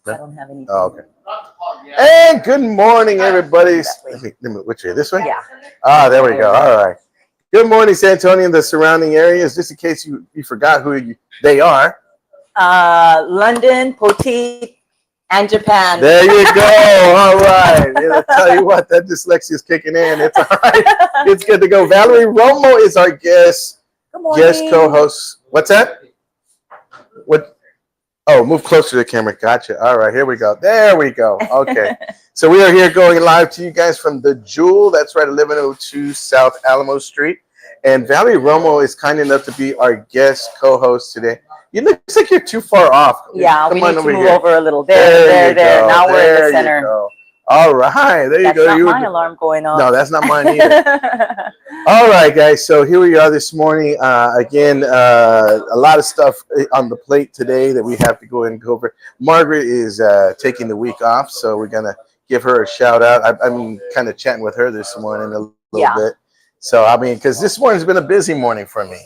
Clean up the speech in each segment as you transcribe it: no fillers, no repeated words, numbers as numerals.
I don't have anything. Oh, okay. And good morning, everybody. Let me, which way? This way? Yeah. Ah, there we go. All right. Good morning, San Antonio and the surrounding areas. Just in case you forgot who they are. London, Poteet, and Japan. There you go. All right. I'll tell you what, that dyslexia is kicking in. It's all right. It's good to go. Valerie Romo is our guest co-host. What's that? What? Oh, move closer to the camera. Gotcha. All right, here we go. There we go. Okay. So we are here going live to you guys from the Jewel. That's right, 1102 South Alamo Street. And Valerie Romo is kind enough to be our guest co-host today. You look like you're too far off. Yeah, we need to move over a little. There. Now we're in the center. All right, there you go. That's not my alarm going off. No, that's not mine either. All right, guys. So here we are this morning. Again, a lot of stuff on the plate today that we have to go and go over. Margaret is taking the week off, so we're gonna give her a shout out. I'm kind of chatting with her this morning a little bit. So I mean, because this morning's been a busy morning for me.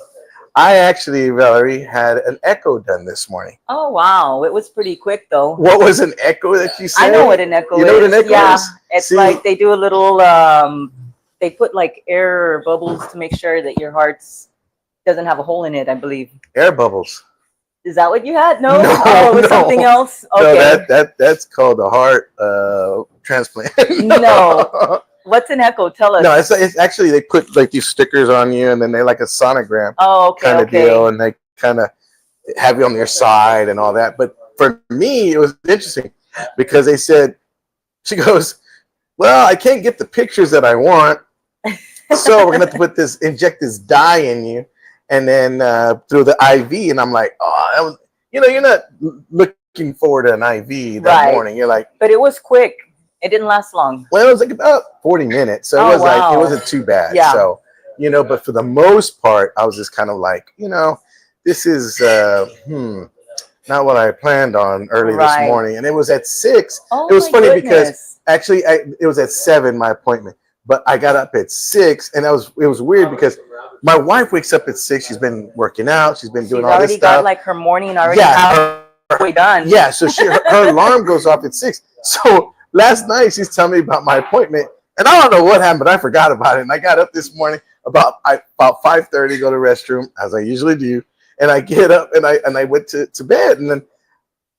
I actually, Valerie, had an echo done this morning. Oh, wow. It was pretty quick, though. What was an echo that you said? I know what an echo is. You know what an echo is? It's like they do a little, they put like air bubbles to make sure that your heart doesn't have a hole in it, I believe. Air bubbles. Is that what you had? No? Oh, it was something else? Okay. No, that's called a heart transplant. No. What's an echo? Tell us. No, it's actually they put like these stickers on you, and then they like a sonogram kind of deal, and they kind of have you on their side and all that. But for me, it was interesting because they said, she goes, "Well, I can't get the pictures that I want, so we're gonna have to inject this dye in you, and then through the IV." And I'm like, "Oh, that was, you're not looking forward to an IV that morning. You're like, but it was quick." It didn't last long. Well, it was like about 40 minutes. So it wasn't too bad. Yeah. So, but for the most part, I was just kind of like, this is not what I planned on early this morning. And it was at 6. Oh, it was funny because actually it was at 7, my appointment. But I got up at 6, and it was weird because my wife wakes up at 6. She's been working out. She's been doing all this stuff. She's already got like her morning already halfway done. Yeah, so her alarm goes off at 6. So last night, she's telling me about my appointment, and I don't know what happened, but I forgot about it. And I got up this morning about 5:30 to go to the restroom, as I usually do. And I get up, and I went to bed. And then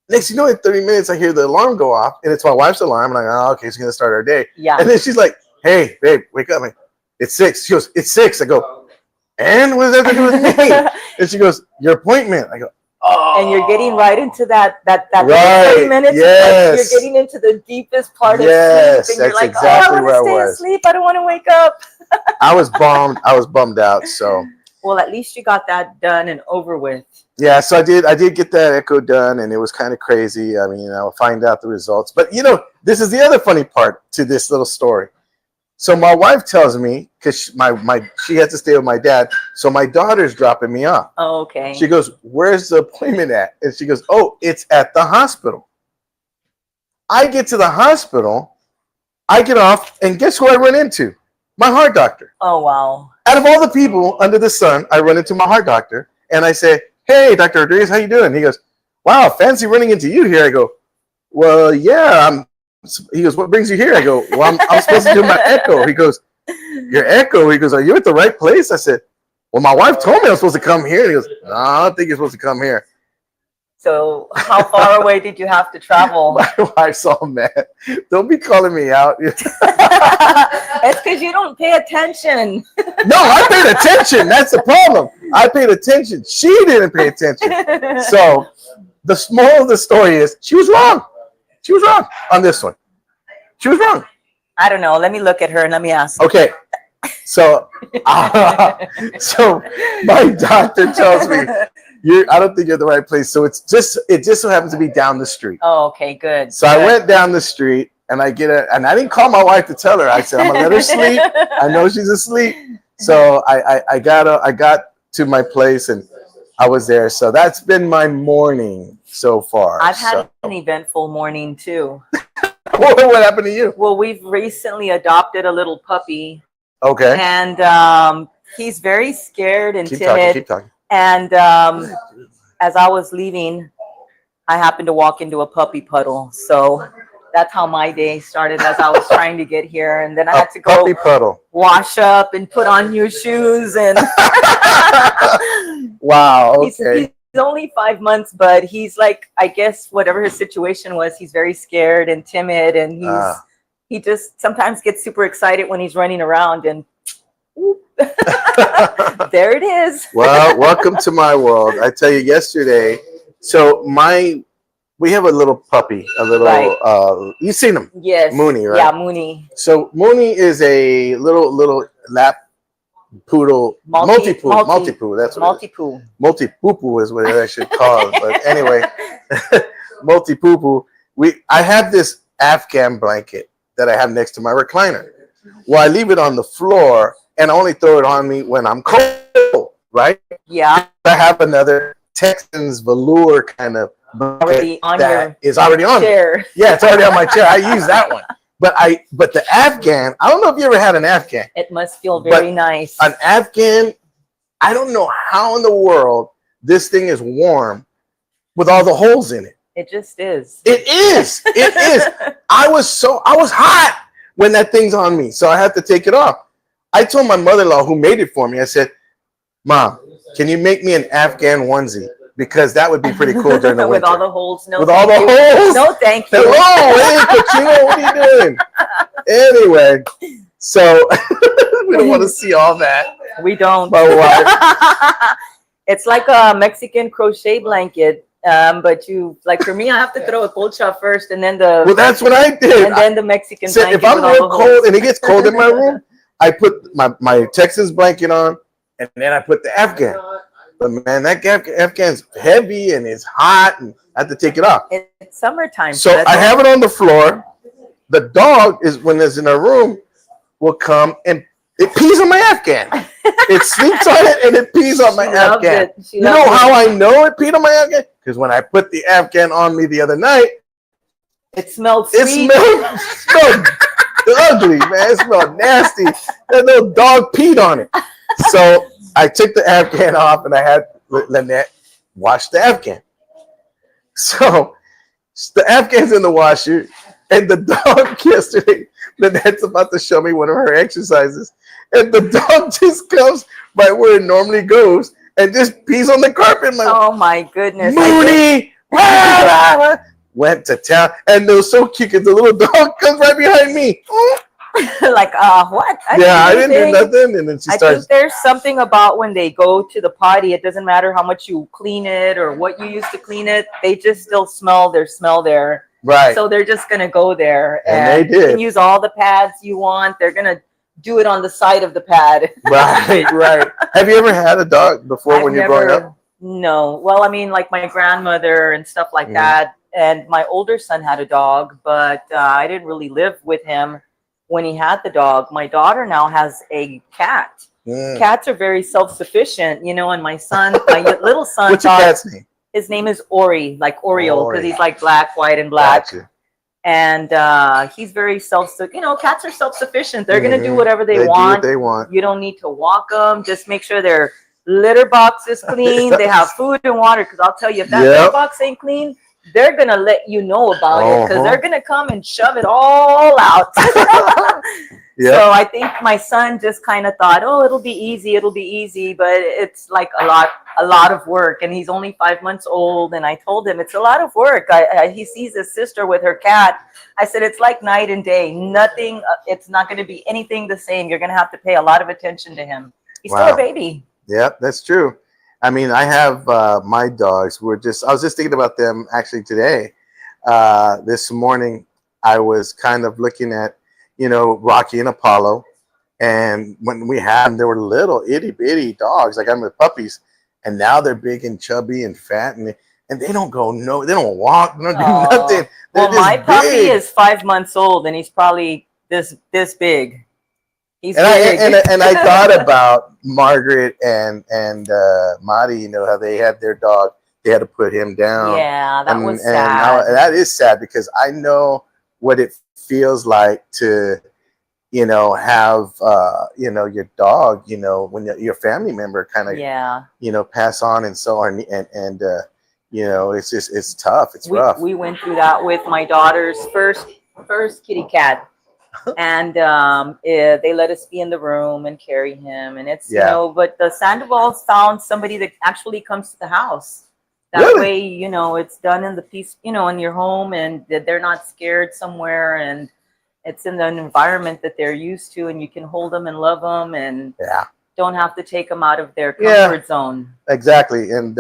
next, in 30 minutes, I hear the alarm go off, and it's my wife's alarm. And I'm like, oh, okay, she's going to start our day. Yeah. And then she's like, hey, babe, wake up. I'm like, it's 6. She goes, it's 6. I go, and what does that have to do with me? And she goes, your appointment. I go, oh. And you're getting right into that right. 30 minutes. Yes. You're getting into the deepest part of sleep. Yes, And you're that's like, exactly I want to stay asleep. I don't want to wake up. I was bummed out. So. Well, at least you got that done and over with. Yeah, so I did get that echo done, and it was kind of crazy. I mean, I'll find out the results. But, this is the other funny part to this little story. So my wife tells me, because she has to stay with my dad, so my daughter's dropping me off. Oh, okay. She goes, where's the appointment at? And she goes, oh, it's at the hospital. I get to the hospital, I get off, and guess who I run into? My heart doctor. Oh, wow. Out of all the people under the sun, I run into my heart doctor, and I say, hey, Dr. Rodriguez, how you doing? He goes, wow, fancy running into you here. I go, well, yeah, he goes, what brings you here? I go, well, I'm supposed to do my echo. He goes, your echo? He goes, are you at the right place? I said, well, my wife told me I'm supposed to come here. And he goes, no, I don't think you're supposed to come here. So how far away did you have to travel? My wife's all mad. Don't be calling me out. It's because you don't pay attention. No, I paid attention. That's the problem. I paid attention. She didn't pay attention. So the moral of the story is she was wrong. She was wrong on this one. She was wrong. I don't know. Let me look at her and let me ask. Okay. So, so my doctor tells me, I don't think you're at the right place. So it just so happens to be down the street. Oh, okay, good. So I went down the street, and I didn't call my wife to tell her. I said, I'm gonna let her sleep. I know she's asleep. So I got to my place, and I was there. So that's been my morning so far. I've had an eventful morning too. What happened to you? Well, we've recently adopted a little puppy. Okay. And he's very scared and timid. Keep talking. And as I was leaving, I happened to walk into a puppy puddle. So that's how my day started as I was trying to get here. And then I had to go puppy puddle. wash up and put on new shoes. And Wow. he's Okay. only 5 months, but he's like, I guess whatever his situation was, he's very scared and timid. And he just sometimes gets super excited when he's running around and there it is. Well, welcome to my world. I tell you, yesterday, so we have a little puppy, a little Right. You've seen him. Yes. Mooney, right? Yeah, Mooney. So Mooney is a little lap poodle, multi-poo. That's what multi-poo. Multi-poo-poo is what I should call it. But anyway, multi-poo-poo. I have this Afghan blanket that I have next to my recliner. Well, I leave it on the floor and I only throw it on me when I'm cold, right? Yeah. I have another Texans velour kind of Already on your is already on chair. Yeah, it's already on my chair. I use that one. But the Afghan, I don't know if you ever had an Afghan. It must feel very nice. An Afghan, I don't know how in the world this thing is warm with all the holes in it. It just is. It is. It is. I was hot when that thing's on me, so I had to take it off. I told my mother-in-law who made it for me, I said, Mom, can you make me an Afghan onesie? Because that would be pretty cool during the winter. With all the holes. No, with all the holes? No, thank you. Hello, hey, Pacino, what are you doing? Anyway, so we don't want to see all that. We don't. But what? It's like a Mexican crochet blanket. But like for me, I have to throw a cold shot first, and then Well, that's what I did. And then the Mexican blanket. If I'm real cold and it gets cold in my room, I put my Texas blanket on, and then I put the Afghan. But man, that Afghan's heavy and it's hot, and I have to take it off. It's summertime. So I have it on the floor. The dog when it's in a room will come and it pees on my Afghan. It sleeps on it and it pees on my Afghan. You know how I know it peed on my Afghan? Because when I put the Afghan on me the other night, it smelled sweet. It smelled ugly, man. It smelled nasty. That little dog peed on it. So I took the Afghan off and I had Lynette wash the Afghan. So the Afghan's in the washer and the dog yesterday, Lynette's about to show me one of her exercises. And the dog just comes right where it normally goes and just pees on the carpet. Like, oh my goodness. Mooney! Went to town. And it was so cute because the little dog comes right behind me. Like, what? I didn't do nothing. And then she starts. I think there's something about when they go to the potty, it doesn't matter how much you clean it or what you use to clean it, they just still smell their smell there. Right. So they're just going to go there. And they did. You can use all the pads you want. They're going to do it on the side of the pad. Right. Have you ever had a dog before when you're growing up? No. Well, I mean, like my grandmother and stuff like that. And my older son had a dog, but I didn't really live with him when he had the dog. My daughter now has a cat. Cats are very self-sufficient, and my little son. What's your cat's name? His name is Ori, like Oreo, because he's like black, white, and black. Gotcha. And he's very cats are self-sufficient. They're going to do whatever they want. Do what they want. You don't need to walk them. Just make sure their litter box is clean. They have food and water, because I'll tell you, if that litter box ain't clean, they're going to let you know about it, because they're going to come and shove it all out. So I think my son just kind of thought, oh, it'll be easy, but it's like a lot of work. And he's only 5 months old. And I told him it's a lot of work. He sees his sister with her cat. I said, it's like night and day. Nothing, it's not going to be anything the same. You're going to have to pay a lot of attention to him. He's still a baby. Yeah, that's true. I mean, I have my dogs. I was just thinking about them actually today. This morning, I was kind of looking at, Rocky and Apollo. And when we had them, they were little itty bitty dogs, like I'm with puppies. And now they're big and chubby and fat. And they don't they don't walk, they don't do nothing. Well, my puppy is 5 months old and he's probably this big. He's big. And I thought about Margaret and Marty, how they had their dog. They had to put him down. Yeah, that was sad. And that is sad because I know what it feels like to, have, your dog, when your family member kind of, pass on and so on. And You know, it's tough. It's we rough. we went through that with my daughter's first kitty cat, and they let us be in the room and carry him, and it's Yeah. but the Sandoval's found somebody that actually comes to the house. That Really? way, it's done in the peace, in your home, and that they're not scared somewhere, and it's in an environment that they're used to, and you can hold them and love them, and Yeah. don't have to take them out of their comfort zone. Exactly. And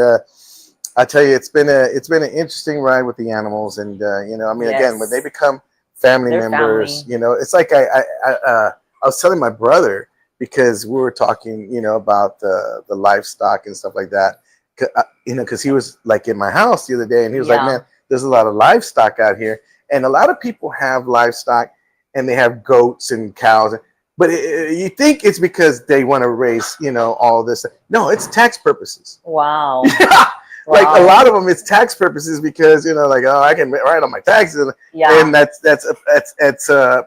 I tell you, it's been an interesting ride with the animals, and I mean, again, when they become family They're members, family. it's like I was telling my brother, because we were talking, about the livestock and stuff like that, because he was like in my house the other day, and he was like, Yeah. man, there's a lot of livestock out here, and a lot of people have livestock, and they have goats and cows, but you think it's because they want to raise, all this. No, it's tax purposes. Wow. Like a Wow. lot of them, it's tax purposes, because like, oh, I can write on my taxes, Yeah. and that's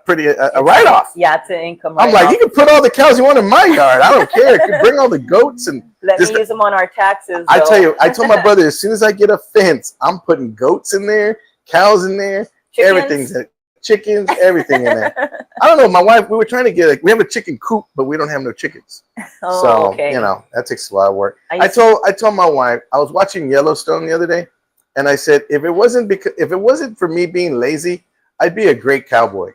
pretty a write off. Yeah, it's an income I'm like, write-off. you can put all the cows you want in my yard. I don't care. You can bring all the goats and Let just. me use them on our taxes. I though. tell you, I told my brother, as soon as I get a fence, I'm putting goats in there, cows in there, Chickens? everything's in, chickens, everything in there. I don't know. My wife, we were trying to get we have a chicken coop, but we don't have no chickens. Oh, So okay. that takes a lot of work. I I used- told my wife, I was watching Yellowstone the other day, and I said, if it wasn't for me being lazy, I'd be a great cowboy.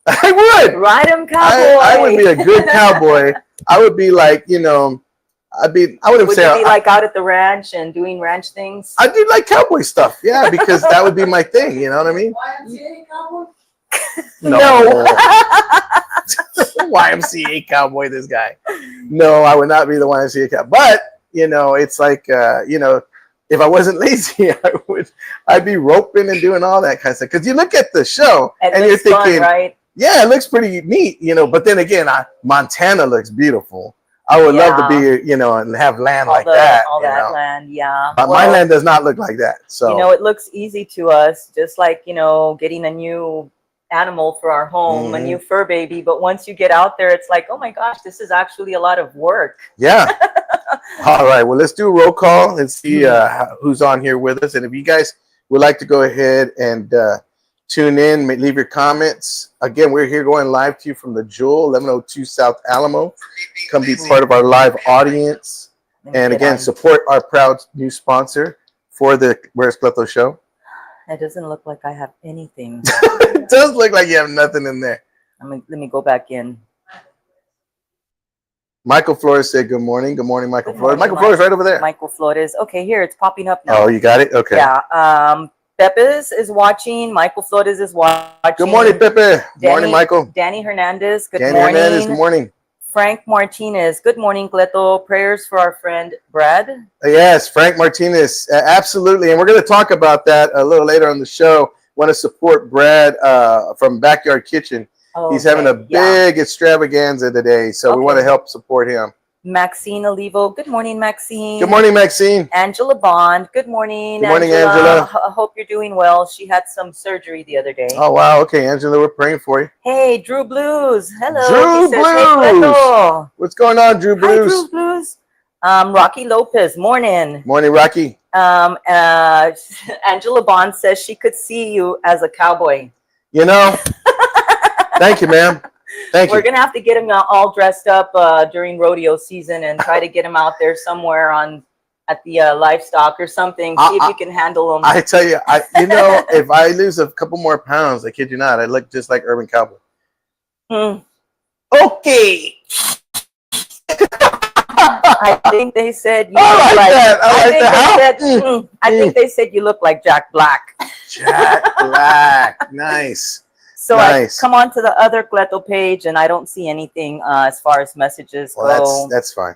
I would. Ride 'em, cowboy. I would be a good cowboy. I would be like, I wouldn't Would say you be like out at the ranch and doing ranch things? I do like cowboy stuff, yeah, because that would be my thing. You know what I mean? YMCA cowboy? No. YMCA cowboy, this guy. No, I would not be the YMCA cowboy. But it's like if I wasn't lazy, I'd be roping and doing all that kind of stuff. Because you look at the show It and you're looks fun, thinking, right? yeah, it looks pretty neat, but then again, Montana looks beautiful. I would love to be, and have land like that. All that land, yeah. But my land does not look like that. So it looks easy to us, just like getting a new animal for our home, a new fur baby. But once you get out there, it's like, oh my gosh, this is actually a lot of work. Yeah. All right. Well, let's do a roll call and see who's on here with us. And if you guys would like to go ahead and tune in, leave your comments. Again, we're here going live to you from the Jewel, 1102 South Alamo. Come be part of our live audience. And again, support our proud new sponsor for the Where's Cleto show. It doesn't look like I have anything. It does look like you have nothing in there. Let me go back in. Michael Flores said good morning. Good morning, Michael Good Flores. morning, Michael Flores right over there. Michael Flores. Okay, here it's popping up now. Oh, you got it? Okay. Yeah. Pepes is watching. Michael Flores is watching. Good morning, Pepe. Good morning, Michael. Danny Hernandez. Good Danny morning. Hernandez, good morning. Frank Martinez. Good morning, Cleto. Prayers for our friend Brad. Yes, Frank Martinez. Absolutely. And we're going to talk about that a little later on the show. Want to support Brad from Backyard Kitchen. Oh, He's having a big extravaganza today, so we want to help support him. Maxine Olivo. Good morning, Maxine. Good morning, Maxine. Angela Bond. Good morning. Good morning, Angela. I hope you're doing well. She had some surgery the other day. Oh, wow. Okay, Angela, we're praying for you. Hey, Drew Blues. Hello. Drew He says, "Hey, Blues." Cleto." What's going on, Drew Hi, Blues? Drew Blues. Rocky Lopez. Morning. Morning, Rocky. Angela Bond says she could see you as a cowboy. Thank you, ma'am. Thank you. We're gonna have to get him all dressed up during rodeo season and try to get him out there somewhere at the livestock or something. See if you can handle him. I tell you, if I lose a couple more pounds, I kid you not, I look just like Urban Cowboy. Okay. I think they said you I look like that. I think they said you look like Jack Black. Jack Black. Nice. So nice. I come on to the other Cleto page and I don't see anything as far as messages go. Well, that's fine.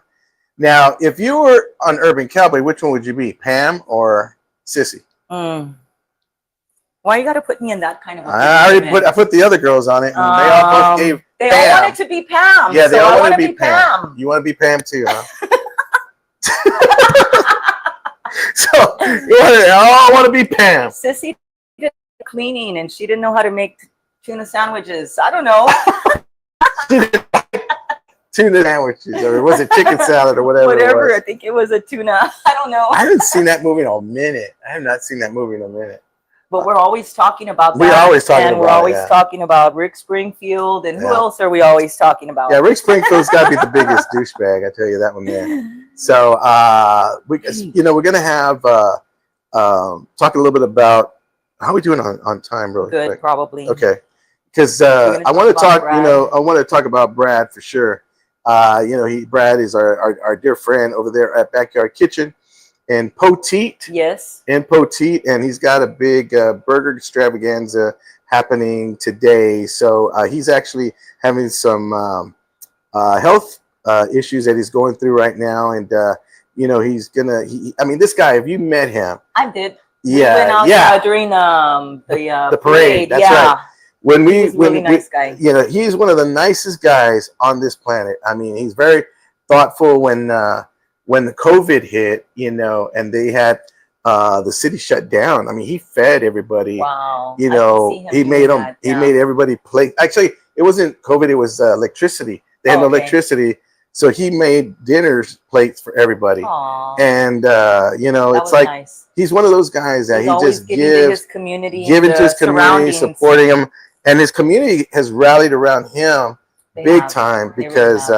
Now, if you were on Urban Cowboy, which one would you be, Pam or Sissy? Why you got to put me in that kind of a I put the other girls on it, and they all both gave They Pam. all wanted to be Pam. Yeah, they so all I want to wanna be Pam. You want to be Pam too, huh? So you all want to be Pam. Sissy did cleaning and she didn't know how to make tuna sandwiches. I don't know. tuna sandwiches, or was it chicken salad or whatever? Whatever. It was. I think it was a tuna. I don't know. I haven't seen that movie in a minute. I have not seen that movie in a minute. But we're always talking about that. We're always talking and about we're always yeah. talking about Rick Springfield. And who Yeah. else are we always talking about? Yeah, Rick Springfield's got to be the biggest douchebag. I tell you that one there. So we're gonna have talk a little bit about how are we doing on time, really Good, quick. probably. Okay, because We're I gonna want to talk talk. about I want to talk about Brad for sure. Brad is our dear friend over there at Backyard Kitchen in Poteet. Yes. In Poteet, and he's got a big burger extravaganza happening today. So he's actually having some health issues that he's going through right now, and he's gonna. I mean, this guy. Have you met him? I did. Yeah, we went out, during the parade. That's yeah. right. When we, he's a really nice guy. He's one of the nicest guys on this planet. I mean, he's very thoughtful when the COVID hit, and they had the city shut down. I mean, he fed everybody. Wow. He made them. He made everybody play. Actually, it wasn't COVID. It was electricity. They had no electricity, so he made plates for everybody. Aww. And it's like nice. He's one of those guys that he just gives to his community, giving to his community, supporting him, and his community has rallied around him big time because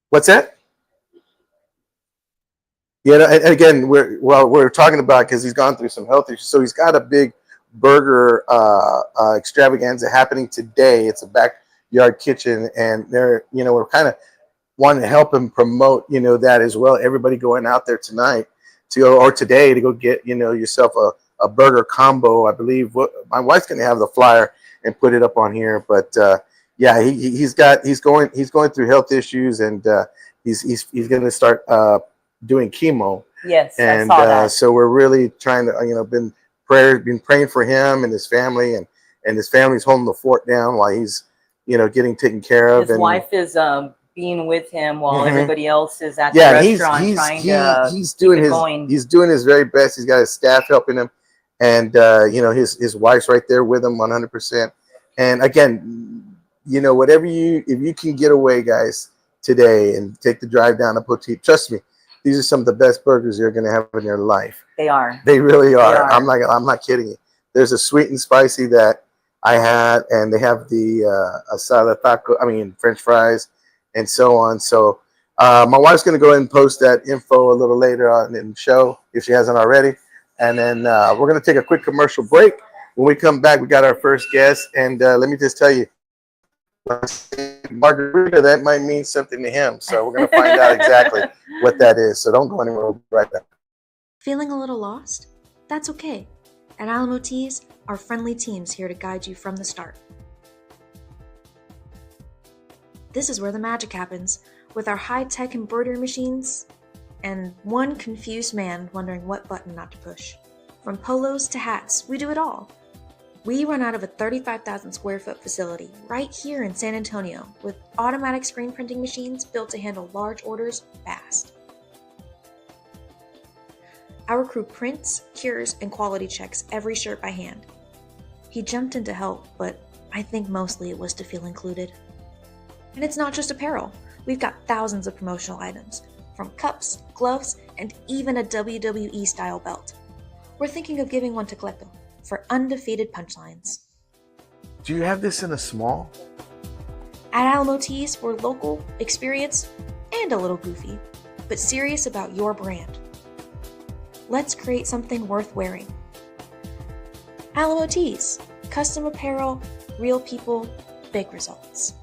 what's that? And again, we're talking about because he's gone through some health issues, so he's got a big burger extravaganza happening today. It's a backyard kitchen, and we're kind of wanting to help him promote that as well. Everybody going out there tonight today to go get yourself a burger combo. I believe my wife's going to have the flyer and put it up on here, but he's going through health issues, and he's going to start doing chemo. Yes, and I saw that. So we're really trying to been praying for him and his family, and his family's holding the fort down while he's getting taken care of. His wife is being with him while everybody else is at the restaurant he's doing his very best. He's got his staff helping him, and his wife's right there with him 100%. And again, whatever if you can get away, guys, today and take the drive down to Poteet, trust me, these are some of the best burgers you're going to have in your life. They are. They really are. I'm not kidding you. There's a sweet and spicy that I had, and they have the asada taco. I mean, French fries, and so on. So my wife's going to go ahead and post that info a little later on in the show if she hasn't already. And then we're going to take a quick commercial break. When we come back, we got our first guest, and let me just tell you, margarita, that might mean something to him. So we're going to find out exactly what that is. So don't go anywhere. We'll be right back. Feeling a little lost? That's okay. At Alamo Teas, our friendly team's here to guide you from the start. This is where the magic happens, with our high-tech embroidery machines and one confused man wondering what button not to push. From polos to hats, we do it all. We run out of a 35,000 square foot facility right here in San Antonio with automatic screen printing machines built to handle large orders fast. Our crew prints, cures, and quality checks every shirt by hand. He jumped in to help, but I think mostly it was to feel included. And it's not just apparel. We've got thousands of promotional items, from cups, gloves, and even a WWE style belt. We're thinking of giving one to Cleto for undefeated punchlines. Do you have this in a small? At Alamo Teas, we're local, experienced, and a little goofy, but serious about your brand. Let's create something worth wearing. Alamo Teas, custom apparel, real people, big results.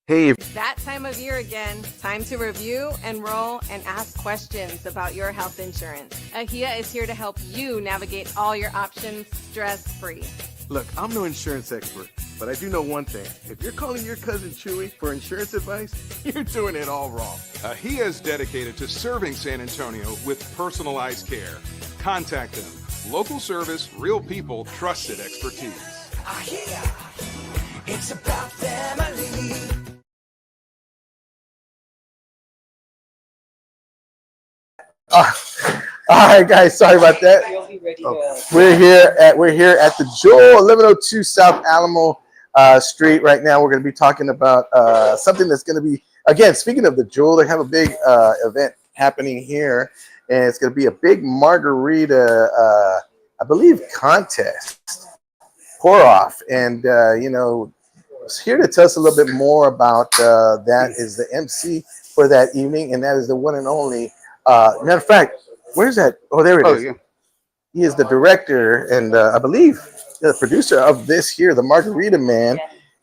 Hey, It's that time of year again. Time to review, enroll, and ask questions about your health insurance. AHIA is here to help you navigate all your options stress-free. Look, I'm no insurance expert, but I do know one thing. If you're calling your cousin Chewy for insurance advice, you're doing it all wrong. AHIA is dedicated to serving San Antonio with personalized care. Contact them. Local service, real people, trusted expertise. AHIA, it's about family. all right, guys. Sorry about that. We're here at the Jewel, 1102 South Alamo. street right now. We're going to be talking about something that's going to be, again, speaking of the Jewel, they have a big event happening here, and it's going to be a big margarita, I believe, contest, pour off. And, here to tell us a little bit more about that is the MC for that evening, and that is the one and only. Matter of fact, where's that? Oh, there it is. Yeah. He is the director and I believe the producer of this here, the Margarita Man,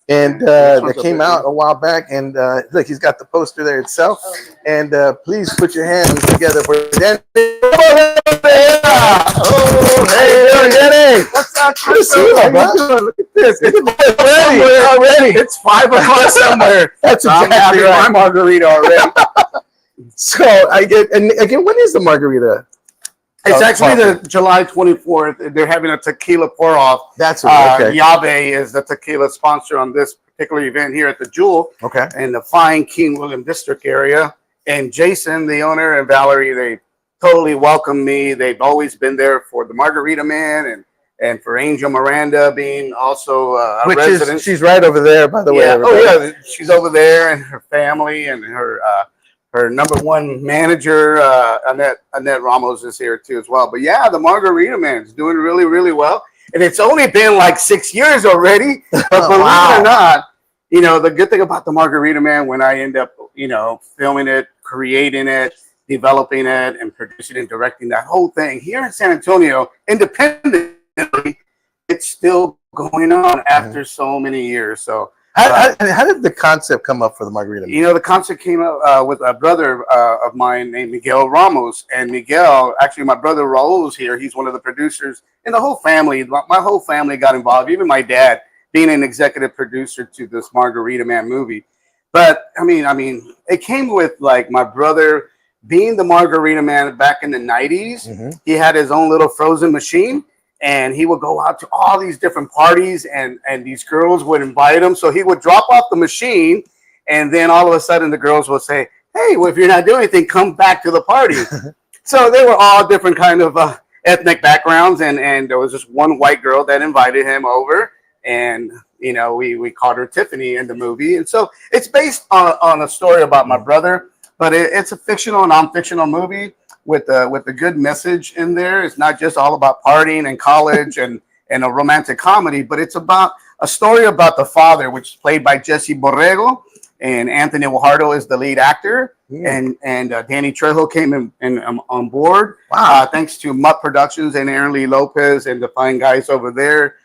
and that came out a while back. And look, he's got the poster there itself. And please put your hands together for Danny. Oh, hey, Danny! What's up? Good to see you, bro. Look at this. It's already. It's 5 o'clock somewhere. That's exactly right. My margarita already. So I get, and again, when is the margarita? It's actually the July 24th. They're having a tequila pour-off. That's right. Okay. Yabe is the tequila sponsor on this particular event here at the Jewel. Okay. In the fine King William District area. And Jason, the owner, and Valerie, they totally welcome me. They've always been there for the Margarita Man and for Angel Miranda being also a resident. She's right over there, by the way. Yeah. Oh, yeah. She's over there, and her family and her number one manager, Annette Ramos, is here too as well. But yeah, the Margarita Man is doing really, really well. And it's only been like 6 years already. But believe it or not, the good thing about the Margarita Man, when I end up, filming it, creating it, developing it, and producing and directing that whole thing here in San Antonio, independently, it's still going on after so many years. So how did the concept come up for the Margarita Man? The concept came up with a brother of mine named Miguel Ramos. And Miguel, actually, my brother Raul's here. He's one of the producers. And the whole family, my whole family got involved, even my dad being an executive producer to this Margarita Man movie. But, I mean, it came with, like, my brother being the Margarita Man back in the 90s. Mm-hmm. He had his own little frozen machine. And he would go out to all these different parties, and these girls would invite him. So he would drop off the machine, and then all of a sudden the girls would say, hey, well, if you're not doing anything, come back to the party. So they were all different kind of ethnic backgrounds, and there was just one white girl that invited him over, and, we called her Tiffany in the movie. And so it's based on a story about my brother, but it's a fictional, non-fictional movie with a good message in there. It's not just all about partying and college and a romantic comedy, but it's about a story about the father, which is played by Jesse Borrego, and Anthony Guajardo is the lead actor, and Danny Trejo came in on board. Wow! Thanks to Mutt Productions and Aaron Lee Lopez and the fine guys over there,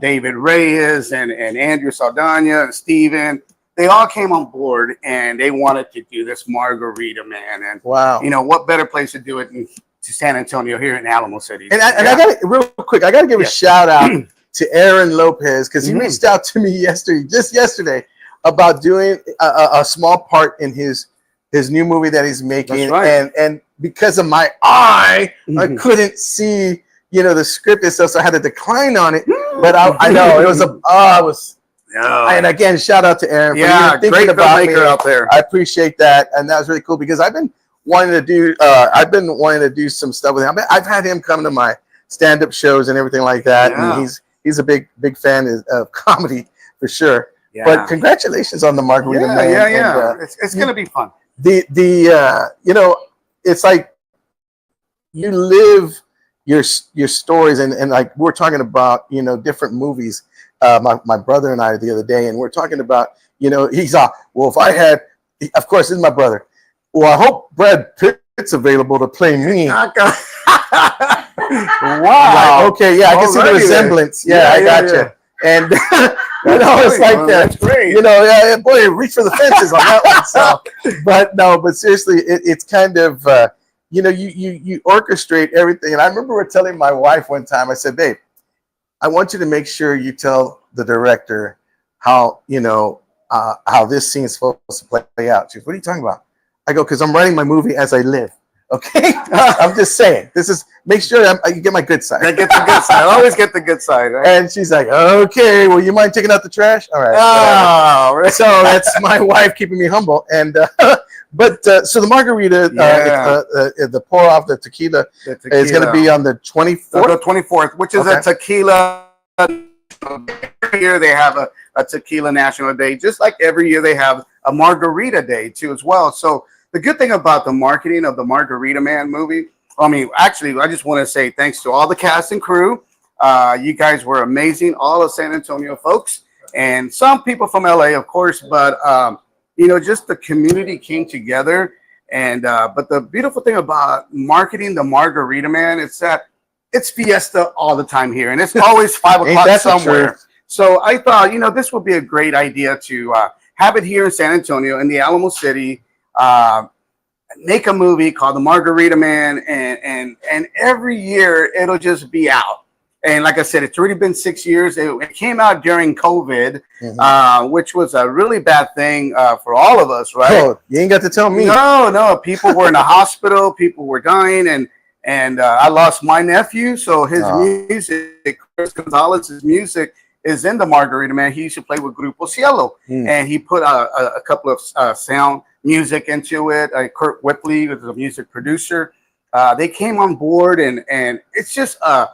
David Reyes and Andrew Saldana and Steven. They all came on board, and they wanted to do this Margarita Man. And wow, what better place to do it than to San Antonio here in Alamo City? And I got to, real quick, I got to give a shout out to Aaron Lopez, because he reached out to me just yesterday, about doing a small part in his new movie that he's making. That's right. And because of my eye, I couldn't see the script itself, so I had to decline on it. But I know it was and again, shout out to Aaron. Yeah, for great filmmaker out there. I appreciate that, and that was really cool, because I've been wanting to do some stuff with him. I've had him come to my stand-up shows and everything like that, and he's a big fan of comedy for sure. Yeah. But congratulations on the Margarita Man. Yeah. And, it's gonna be fun. It's like you live your stories, and like we're talking about different movies. My brother and I the other day, and we're talking about, he's well, if I had, of course, this is my brother. Well, I hope Brad Pitt's available to play me. Wow. Like, okay, yeah, I can see the resemblance. Yeah, I got you. And it's like that's great. Boy, reach for the fences on that one. So, but seriously, it's kind of you orchestrate everything. And I remember telling my wife one time, I said, babe, I want you to make sure you tell the director how this scene is supposed to play out. She goes, what are you talking about? I go, because I'm writing my movie as I live. Okay, I'm just saying. Make sure you get my good side. I get the good side. I always get the good side, right? And she's like, okay, well, you mind taking out the trash? All right. Oh, right. So that's my wife keeping me humble. And so the margarita, the pour off the tequila is going to be on the 24th. The 24th, which is a tequila every year they have a tequila national day, just like every year they have a margarita day too as well. So the good thing about the marketing of the Margarita Man movie, I mean, actually, I just want to say thanks to all the cast and crew. You guys were amazing, all of San Antonio folks, and some people from LA, of course, but you know, just the community came together. And but the beautiful thing about marketing the Margarita Man is that it's fiesta all the time here, and it's always 5 o'clock somewhere. So I thought, you know, this would be a great idea to have it here in San Antonio, in the Alamo City. Make a movie called The Margarita Man, and every year it'll just be out. And like I said, it's already been 6 years. It came out during COVID, which was a really bad thing for all of us, right? Oh, you ain't got to tell me. No. People were in the hospital. People were dying, and I lost my nephew. So his music, Chris Gonzalez's music, is in The Margarita Man. He used to play with Grupo Cielo, and he put a couple of sound music into it. Kurt Whipley was the music producer. They came on board, and it's just a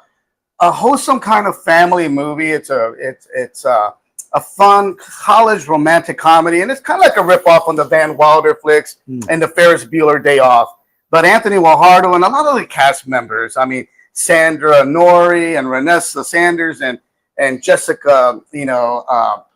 wholesome kind of family movie. It's a fun college romantic comedy, and it's kind of like a ripoff on the Van Wilder flicks and the Ferris Bueller Day Off. But Anthony Guajardo and a lot of the cast members, I mean, Sandra Nori and Renessa Sanders and Jessica, you know,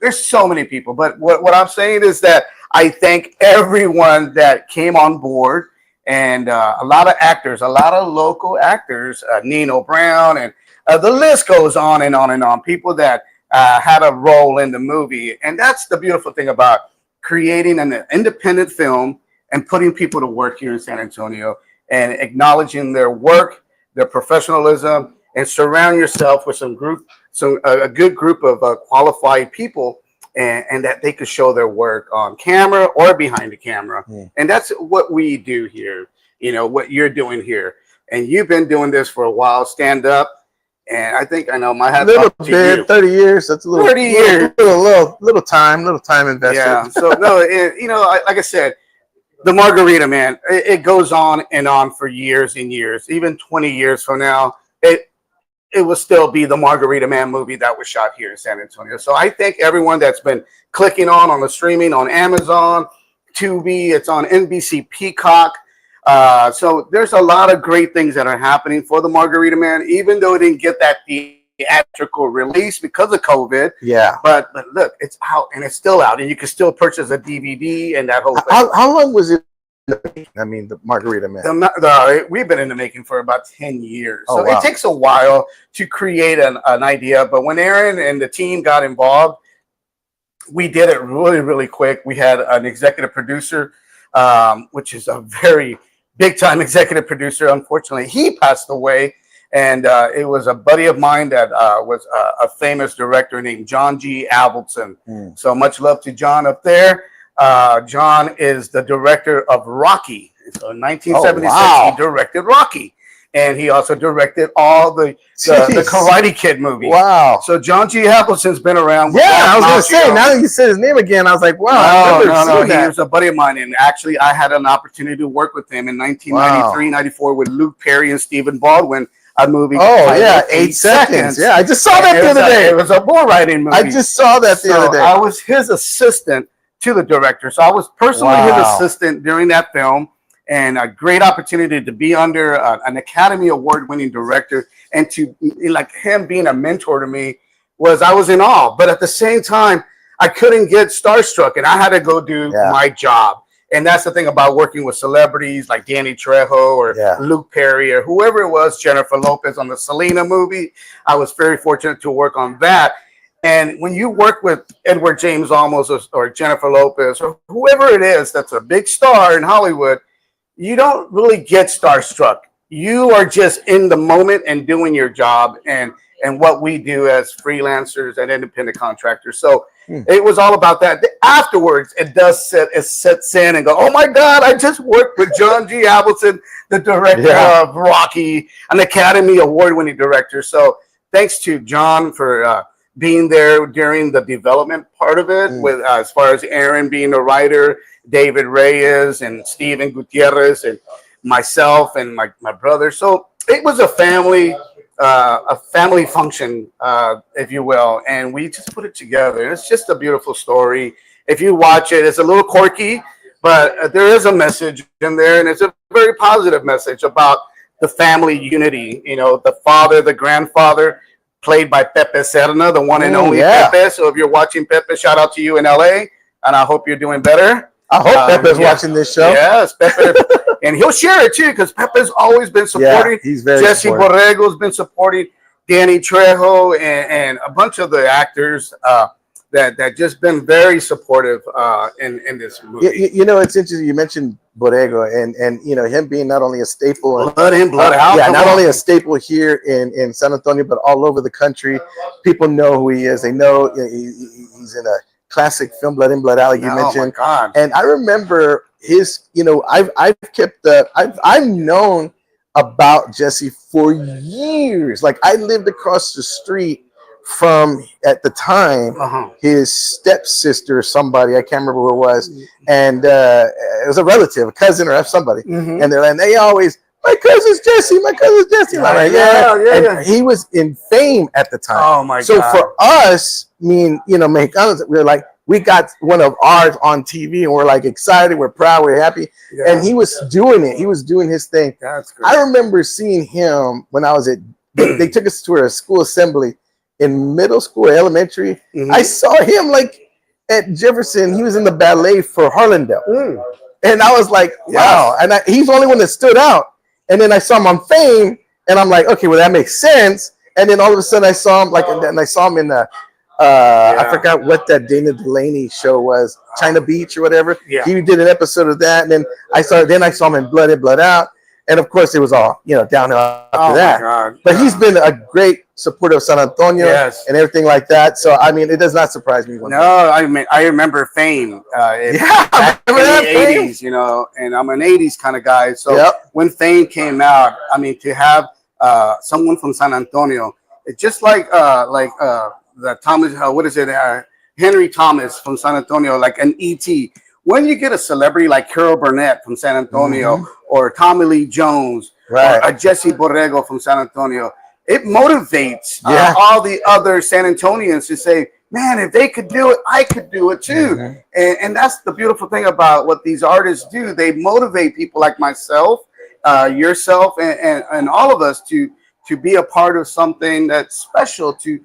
there's so many people. But what I'm saying is that I thank everyone that came on board, and a lot of actors, a lot of local actors, Nino Brown, and the list goes on and on and on. People that had a role in the movie. And that's the beautiful thing about creating an independent film and putting people to work here in San Antonio and acknowledging their work, their professionalism, and surround yourself with a good group of qualified people, and that they could show their work on camera or behind the camera. And that's what we do here, you know, what you're doing here. And you've been doing this for a while, stand up. And I think I know my hat. Little bit, 30 years. That's a little 30 years. Little time invested. Yeah. So no, you know, like I said, the Margarita Man, it goes on and on for years and years. Even 20 years from now, it will still be the Margarita Man movie that was shot here in San Antonio. So I thank everyone that's been clicking on the streaming on Amazon, Tubi, it's on NBC Peacock. So there's a lot of great things that are happening for the Margarita Man, even though it didn't get that theatrical release because of COVID. Yeah. But look, it's out, and it's still out, and you can still purchase a DVD and that whole thing. How long was it? I mean, the Margarita Man. We've been in the making for about 10 years. Oh, So wow. It takes a while to create an idea. But when Aaron and the team got involved, we did it really, really quick. We had an executive producer, which is a very big-time executive producer. Unfortunately, he passed away. And it was a buddy of mine that was a famous director named John G. Avildsen. So much love to John up there. John is the director of Rocky. So in 1976, he directed Rocky. And he also directed all the Karate Kid movies. Wow. So John G. Avildsen's been around. Yeah, I was going to say, now that you said his name again, I was like, wow. No, he was a buddy of mine. And actually, I had an opportunity to work with him in 1993, 94 with Luke Perry and Stephen Baldwin. A movie. Oh yeah, 8 seconds. Yeah, I just saw that the other day. It was a bull riding movie. I just saw that the other day. I was his assistant to the director, so I was personally his assistant during that film, and a great opportunity to be under an Academy Award-winning director, and to like him being a mentor to me I was in awe. But at the same time, I couldn't get starstruck, and I had to go do my job. And that's the thing about working with celebrities like Danny Trejo or Luke Perry or whoever it was, Jennifer Lopez on the Selena movie. I was very fortunate to work on that. And when you work with Edward James Olmos or Jennifer Lopez or whoever it is that's a big star in Hollywood, you don't really get starstruck. You are just in the moment and doing your job and what we do as freelancers and independent contractors. So it was all about that. Afterwards, it sets in and go, oh my God, I just worked with John G. Avildsen, the director of Rocky, an Academy Award-winning director. So thanks to John for being there during the development part of it, with as far as Aaron being the writer, David Reyes and Steven Gutierrez and myself and my brother. So it was a family a family function, if you will, and we just put it together. It's just a beautiful story. If you watch it, it's a little quirky, but there is a message in there, and it's a very positive message about the family unity. You know, the father, the grandfather, played by Pepe Serna, the one and only Pepe. So if you're watching Pepe, shout out to you in LA, and I hope you're doing better. I hope Pepe's watching this show. Yes, Pepe, and he'll share it too, because Pepe's always been supporting. Yeah, he's very Jesse supportive. Borrego's been supporting Danny Trejo and a bunch of the actors that just been very supportive in this movie. You know, it's interesting. You mentioned Borrego and you know him being not only a staple, blood in, blood out. Yeah, not only a staple here in San Antonio, but all over the country. People know who he is. They know he's in a classic film, Blood in, Blood Out, like you mentioned. Oh my God. And I remember his. You know, I've known about Jesse for years. Like I lived across the street from, at the time, his stepsister, somebody, I can't remember who it was, and it was a relative, a cousin or somebody, and they always, my cousin's Jesse, my cousin's Jesse. Like, yeah. He was in fame at the time. Oh my God. So for us, Mexicanos, we were like, we got one of ours on TV, and we're like excited, we're proud, we're happy, and he was doing it. He was doing his thing. That's great. I remember seeing him when I was at, they took us to a school assembly in middle school, elementary. I saw him like at Jefferson. He was in the ballet for Harlandale. And I was like, wow. And he's the only one that stood out. And then I saw him on Fame, and I'm like, okay, well, that makes sense. And then all of a sudden I saw him and I saw him in the, I forgot what that Dana Delaney show was, China Beach or whatever. Yeah. He did an episode of that. And then I saw him in Blood In, Blood Out. And of course, it was all, downhill after that. My God. But he's been a great supporter of San Antonio and everything like that. So, I mean, it does not surprise me. I remember Fame. In the 80s, and I'm an 80s kind of guy. So when Fame came out, I mean, to have someone from San Antonio, it's just like the Thomas, Henry Thomas from San Antonio, like an E.T. When you get a celebrity like Carol Burnett from San Antonio, or Tommy Lee Jones, or a Jesse Borrego from San Antonio, it motivates all the other San Antonians to say, man, if they could do it, I could do it too. And that's the beautiful thing about what these artists do. They motivate people like myself, yourself, and all of us to be a part of something that's special, to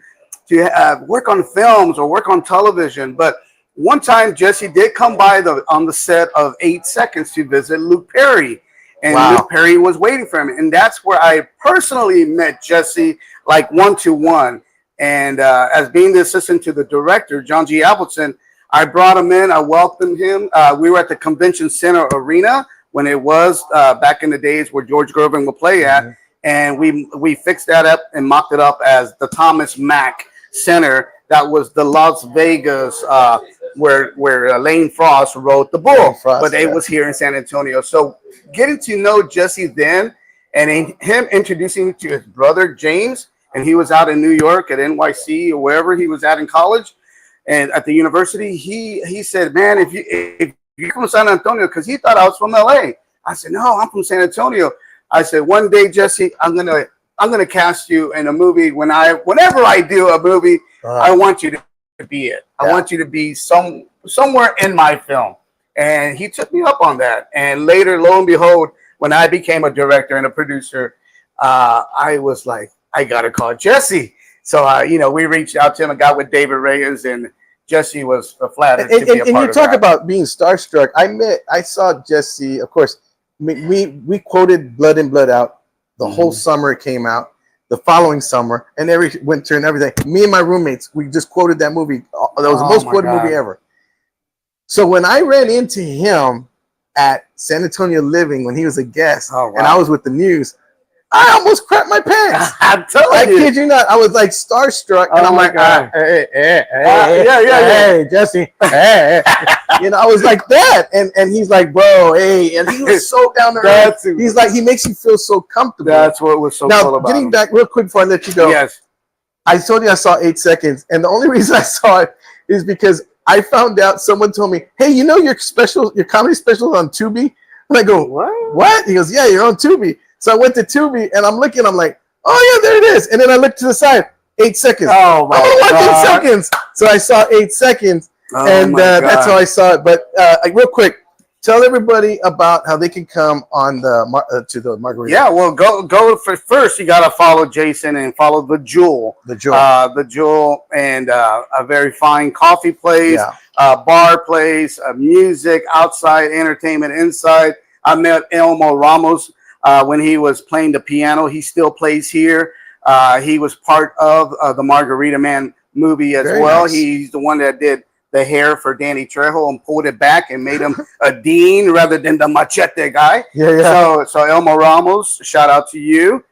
work on films or work on television. But one time, Jesse did come by on the set of 8 Seconds to visit Luke Perry. And Luke Perry was waiting for him. And that's where I personally met Jesse, like one-to-one. And as being the assistant to the director, John G. Appleton, I brought him in. I welcomed him. We were at the Convention Center Arena when it was back in the days where George Gervin would play at. And we fixed that up and mocked it up as the Thomas Mack Center. That was the Las Vegas, where Lane Frost wrote The Bull, but it was here in San Antonio. So getting to know Jesse then, and him introducing me to his brother James, and he was out in New York at NYC or wherever he was at in college, and at the university, he said, man, if you're from San Antonio, because he thought I was from LA. I said, no, I'm from San Antonio. I said, one day, Jesse, I'm gonna cast you in a movie. Whenever I do a movie, I want you to be it. I want you to be somewhere in my film. And he took me up on that. And later, lo and behold, when I became a director and a producer, I was like, I gotta call Jesse. So we reached out to him and got with David Reyes, and Jesse was flattered to be a part of that. And you talk about being starstruck. I saw Jesse, of course. We quoted Blood In, Blood Out. The whole summer it came out. The following summer and every winter and everything. Me and my roommates, we just quoted that movie. That was the most quoted movie ever. So when I ran into him at San Antonio Living when he was a guest, and I was with the news, I almost crapped my pants. I'm telling you. I kid you not. I was like starstruck, and I'm like, hey, Jesse, hey. I was like that, and he's like, bro, hey, and he was so down the road. He's like, he makes you feel so comfortable. That's what was so cool about getting him. back real quick before I let you go. Yes, I told you I saw 8 Seconds, and the only reason I saw it is because I found out someone told me, hey, your comedy special is on Tubi, and I go, what? He goes, yeah, you're on Tubi. So I went to Tubi, and I'm looking, I'm like, Oh yeah, there it is. And then I looked to the side. 8 seconds. Oh my I want to watch God. 8 seconds. So I saw 8 seconds, Oh and my that's how God. I saw it. But real quick, tell everybody about how they can come on to the margarita. Yeah, well, go for first. You gotta follow Jason and follow the Jewel, the Jewel, and a very fine coffee place, bar place, music outside, entertainment inside. I met Elmo Ramos when he was playing the piano. He still plays here. He was part of the Margarita Man movie as well. Nice. He's the one that did the hair for Danny Trejo and pulled it back and made him a dean rather than the machete guy. So Elmo Ramos, shout out to you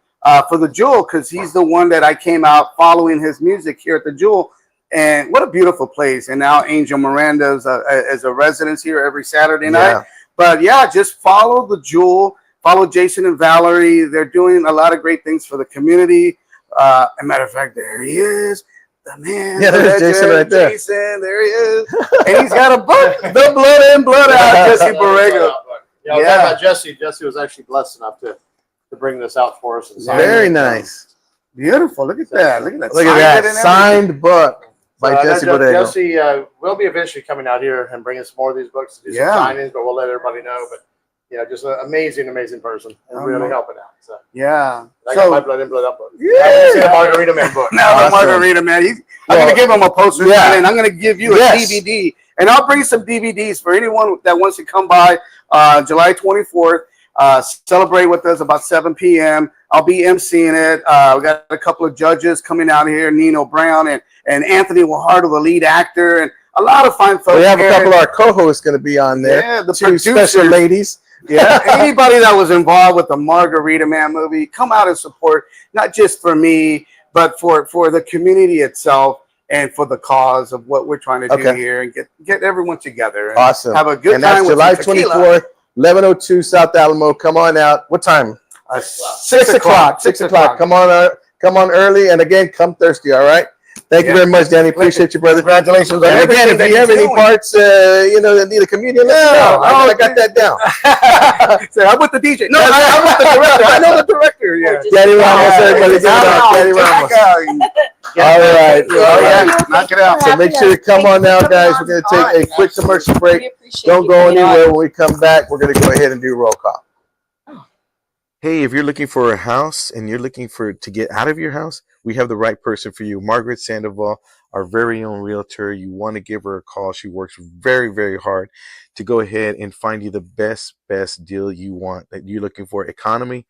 for the Jewel, because he's the one that I came out following his music here at the Jewel. And what a beautiful place. And now Angel Miranda is a resident here every Saturday night. But yeah, just follow the Jewel. Follow Jason and Valerie. They're doing a lot of great things for the community. As a matter of fact, there he is. The man, there's Jason right there. Jason, there he is. And he's got a book, The Blood In, Blood Out, Jesse Borrego. Yeah, Jesse was actually blessed enough to bring this out for us. And Very nice. Beautiful. Look at that. Look at that. Look at that. Signed book by Jesse Borrego. Jesse will be eventually coming out here and bringing some more of these books to do some signings, but we'll let everybody know. But yeah, just an amazing person and really helping out. So I got my Blood In, Blood Out book. The Margarita Man book. Now the Margarita Man. I'm going to give him a poster and I'm going to give you a DVD. And I'll bring some DVDs for anyone that wants to come by July 24th. Celebrate with us about 7 p.m. I'll be emceeing it. We got a couple of judges coming out here, Nino Brown and Anthony Guajardo, the lead actor, and a lot of fine folks. We have a couple of our co-hosts going to be on there. Yeah, the two special ladies. Yeah, anybody that was involved with the Margarita Man movie, come out and support, not just for me, but for the community itself and for the cause of what we're trying to do here and get everyone together. And awesome. Have a good and time. That's July 24th, 1102 South Alamo. Come on out. What time? 6 o'clock. 6 o'clock. Come on early, and again, come thirsty. All right. Thank you very much, Danny. Appreciate you, brother. Congratulations. And again, if you have any parts, that need a comedian, I got that down. Say, I'm with the DJ. No, I'm with the director. I know the director. Yeah. Danny Ramos, everybody. Give it up. Danny Ramos. All right. Knock it out. So make sure you come on now, guys. We're going to take a quick commercial break. Don't go anywhere. When we come back, we're going to go ahead and do roll call. Hey, if you're looking for a house and you're looking to get out of your house, we have the right person for you. Margaret Sandoval, our very own realtor. You want to give her a call. She works very, very hard to go ahead and find you the best deal you want. That you're looking for economy,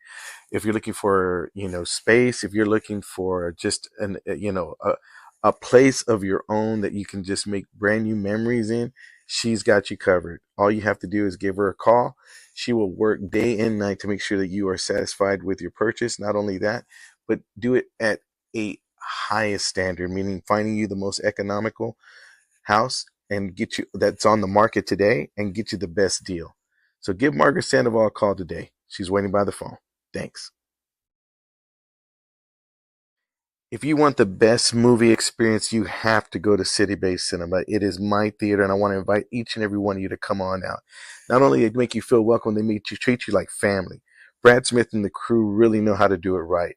if you're looking for, space, if you're looking for just a place of your own that you can just make brand new memories in, she's got you covered. All you have to do is give her a call. She will work day and night to make sure that you are satisfied with your purchase. Not only that, but do it at a highest standard, meaning finding you the most economical house and get you that's on the market today and get you the best deal. So give Margaret Sandoval a call today. She's waiting by the phone. Thanks. If you want the best movie experience, you have to go to City Base Cinema. It is my theater, and I want to invite each and every one of you to come on out. Not only they make you feel welcome, they treat you like family. Brad Smith and the crew really know how to do it right.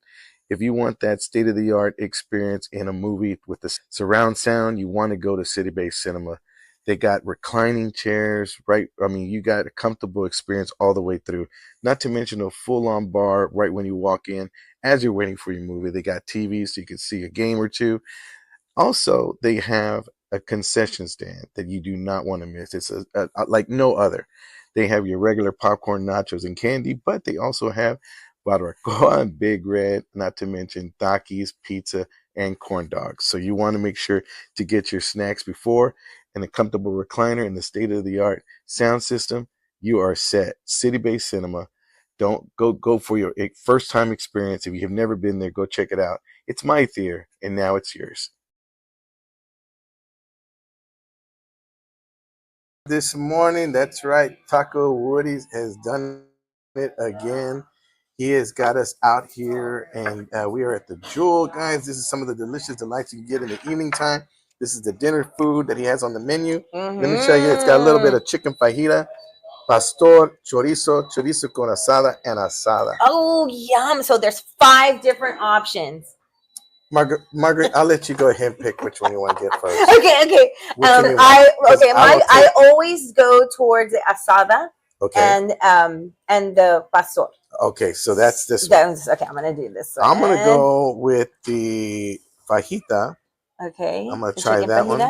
If you want that state-of-the-art experience in a movie with the surround sound, you want to go to City Base Cinema. They got reclining chairs, right? I mean, you got a comfortable experience all the way through. Not to mention a full-on bar right when you walk in. As you're waiting for your movie, they got TVs so you can see a game or two. Also, they have a concession stand that you do not want to miss. It's like no other. They have your regular popcorn, nachos, and candy, but they also have barbacoa and Big Red, not to mention Takis, pizza, and corn dogs. So you want to make sure to get your snacks before, and a comfortable recliner and the state-of-the-art sound system. You are set. City Base Cinema. Don't go for your first time experience. If you have never been there, go check it out. It's my theater, and now it's yours. This morning, that's right, Taco Woody's has done it again. He has got us out here, and we are at the Jewel, guys. This is some of the delicious delights you can get in the evening time. This is the dinner food that he has on the menu. Let me show you. It's got a little bit of chicken fajita, pastor, chorizo con asada, and asada. Oh, yum. So there's 5 different options. Margaret, I'll let you go ahead and pick which one you want to get first. Okay. I always go towards the asada and the pastor. Okay, so that's this one. Okay, I'm gonna do this one. I'm gonna go with the fajita. Okay. I'm gonna try that one.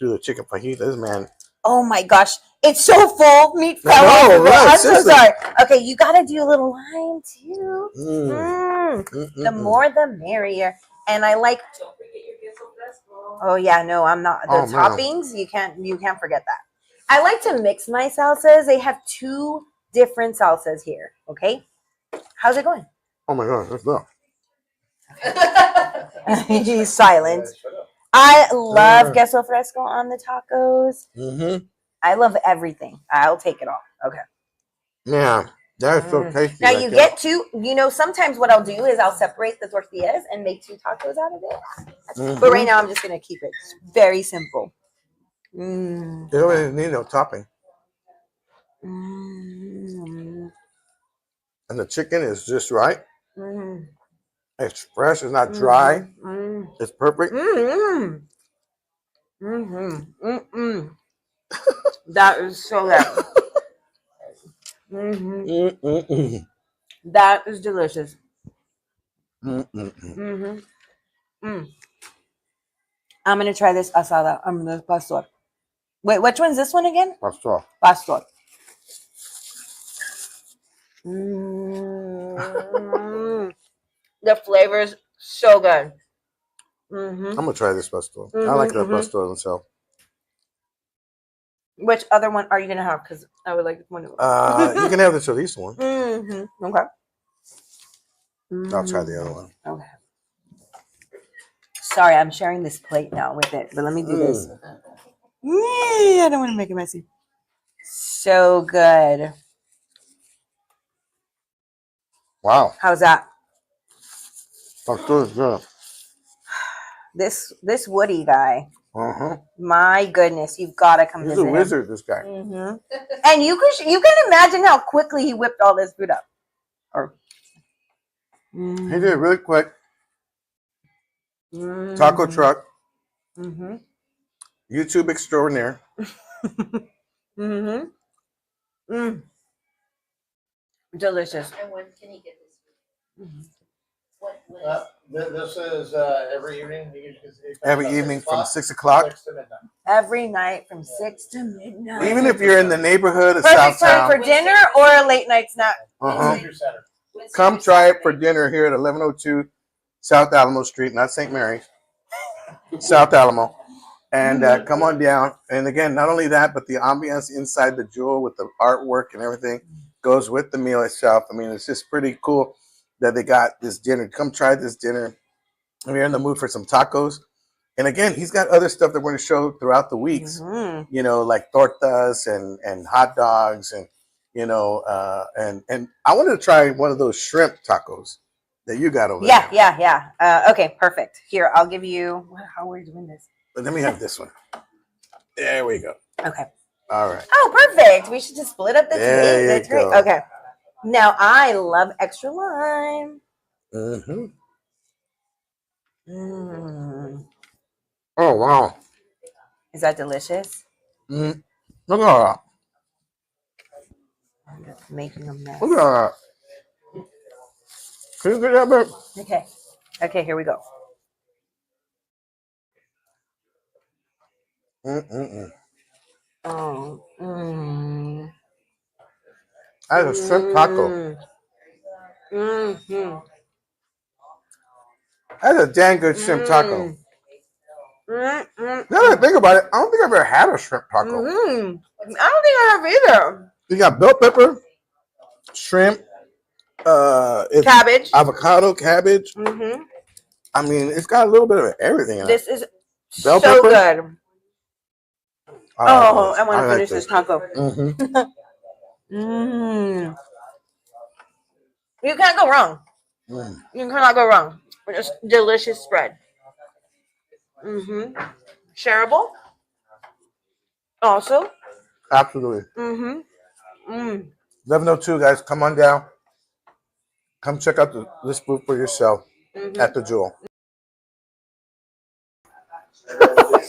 Do the chicken fajita. This man. Oh my gosh, it's so full. Meat fell off. I'm so sorry. Okay, you gotta do a little lime too. The more the merrier. And I like. Oh yeah, no, I'm not. The toppings, you can't forget that. I like to mix my salsas. They have 2 different salsas here. Okay, how's it going? Oh my gosh, let's go. He's silent. I love queso fresco on the tacos. I love everything. I'll take it all. Okay. Yeah, that's so tasty. Now you get 2. Sometimes what I'll do is I'll separate the tortillas and make 2 tacos out of it. But right now I'm just gonna keep it very simple. You don't really need no topping. And the chicken is just right. It's fresh. It's not dry. It's perfect. That is so good. That is delicious. I'm gonna try this asada. I'm gonna pastor. Wait, which one's this one again? Pastor. The flavor's so good. I'm gonna try this pastor. I like the pastor myself. Which other one are you gonna have? Because I would like one of them. You can have the chorizo one. Okay. I'll try the other one. Okay. Sorry, I'm sharing this plate now with it, but let me do this. I don't want to make it messy. So good. Wow. How's that? Pastor is good. This Woody guy. My goodness, you've got to come He's visit a wizard, him. this guy. And you can imagine how quickly he whipped all this food up. He did it really quick. Taco truck. YouTube extraordinaire. Delicious. And when can he get this? This is every evening. Every evening from 6 o'clock. 6 to midnight. Every night from 6 to midnight. Even if you're in the neighborhood of Perfect time Southtown. for dinner or a late night snack. Come try it for dinner here at 1102 South Alamo Street, not St. Mary's. South Alamo. And come on down. And again, not only that, but the ambiance inside the Jewel with the artwork and everything goes with the meal itself. I mean, it's just pretty cool that they got this dinner. Come try this dinner. If you're in the mood for some tacos. And again, he's got other stuff that we're going to show throughout the weeks, you know, like tortas and hot dogs and, you know, and I wanted to try one of those shrimp tacos that you got over there. Yeah. Okay, perfect. Here, I'll give you, how are we doing this? But let me have this one. There we go. Okay. All right. Oh, perfect. We should just split up the There That's great. Okay. Now, I love extra lime. Oh, wow. Is that delicious? Look at that. I'm just making a mess. Look at that. Can you get that back? Okay, here we go. That is a shrimp taco. That's a dang good shrimp taco. Now that I think about it, I don't think I've ever had a shrimp taco. I don't think I have either. You got bell pepper, shrimp, cabbage, avocado, cabbage. I mean, it's got a little bit of everything in it. This is bell so pepper? good. I want to finish this taco. You can't go wrong. You cannot go wrong. It's delicious spread. Shareable. Also. Absolutely. Mm. 1102, guys. Come on down. Come check out this booth for yourself at the Jewel.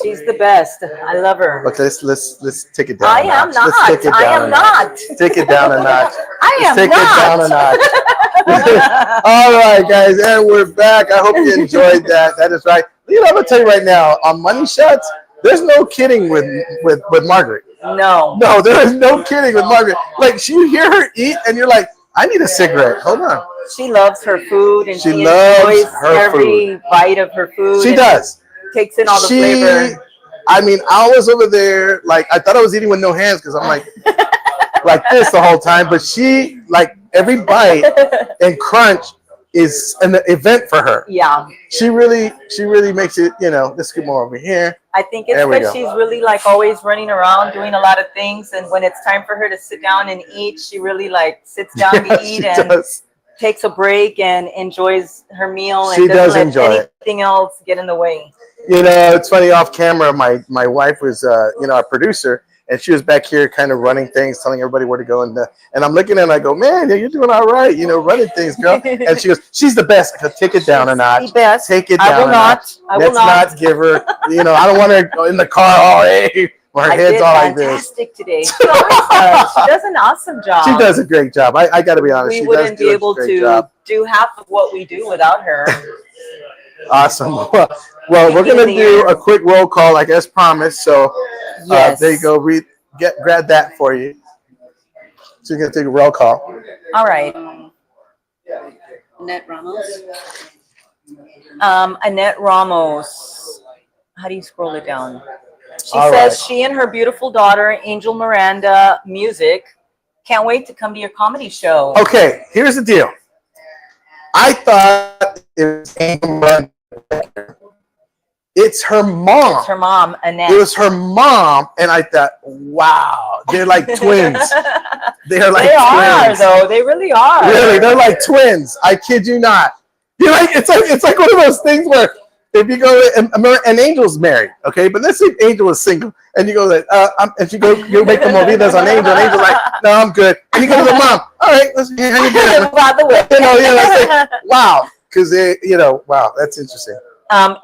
She's the best. I love her. Okay, let's take it down. I am not. I am not. Take it down a notch. I am take not. it down a notch. All right, guys, and we're back. I hope you enjoyed that. That is right. You know, I'm gonna tell you right now, on Money Shots, there's no kidding with Margaret. No, there is no kidding with Margaret. Like, you hear her eat, and you're like, I need a cigarette. Hold on. she loves her food, and She she loves enjoys her every bite of her food. She does. Takes in all the flavor. I mean, I was over there, like, I thought I was eating with no hands because I'm like this the whole time. But she, like, every bite and crunch is an event for her. Yeah. She really makes it, you know, let's get more over here. I think it's because she's really, like, always running around doing a lot of things. And when it's time for her to sit down and eat, she really, like, sits down to eat and takes a break and enjoys her meal. She and does doesn't enjoy let anything else get in the way. You know, it's funny, off camera, my wife was, you know, our producer, and she was back here kind of running things, telling everybody where to go. And I'm looking at her and I go, man, you're doing all right, you know, running things, girl. And she goes, she's the best. I go, take it down a notch. The best. Take it down I will not. I will Let's not give her, you know, I don't want her in the car, oh, hey, her head's all like this. Fantastic today. She always does. She does an awesome job. She does a great job. I got to be honest. We She wouldn't does be able to do half of what we do without her. Awesome. Well, we're going to do a quick roll call, like as promised. So yes. There you go. Grab that for you. So you're going to take a roll call. All right. Annette Ramos. Annette Ramos. How do you scroll it down? She All says right. she and her beautiful daughter, Angel Miranda Music, can't wait to come to your comedy show. Okay, here's the deal. I thought it was Angel Miranda. It's her mom. It's her mom, Annette. It was her mom, and I thought, wow, they're like twins. They're like they twins. are, though. They really are. Really, they're like twins. I kid you not. You're like, it's like one of those things where if you go and Angel's married, okay, but let's say Angel is single, and you go like, and you make the movidas on Angel, and Angel's like, no, I'm good. And you go to the mom, all right, let's how you doing? By the way, it's like, wow, because wow, that's interesting.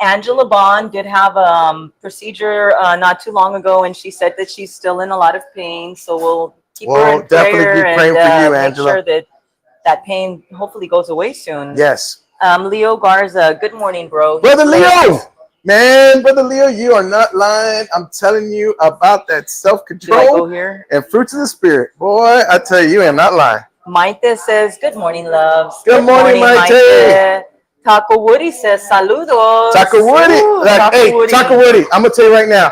Angela Bond did have a procedure not too long ago, and she said that she's still in a lot of pain. So we'll keep her in definitely prayer be praying and for you, make Angela. sure that pain hopefully goes away soon. Yes. Leo Garza, good morning, bro. Brother Leo, man, Brother Leo, you are not lying. I'm telling you about that self-control and fruits of the spirit. Boy, I tell you, you am not lying. Maite says, good morning, loves. Good morning, Maite. Taco Woody says, saludos. Taco Woody. Taco Woody, I'm going to tell you right now.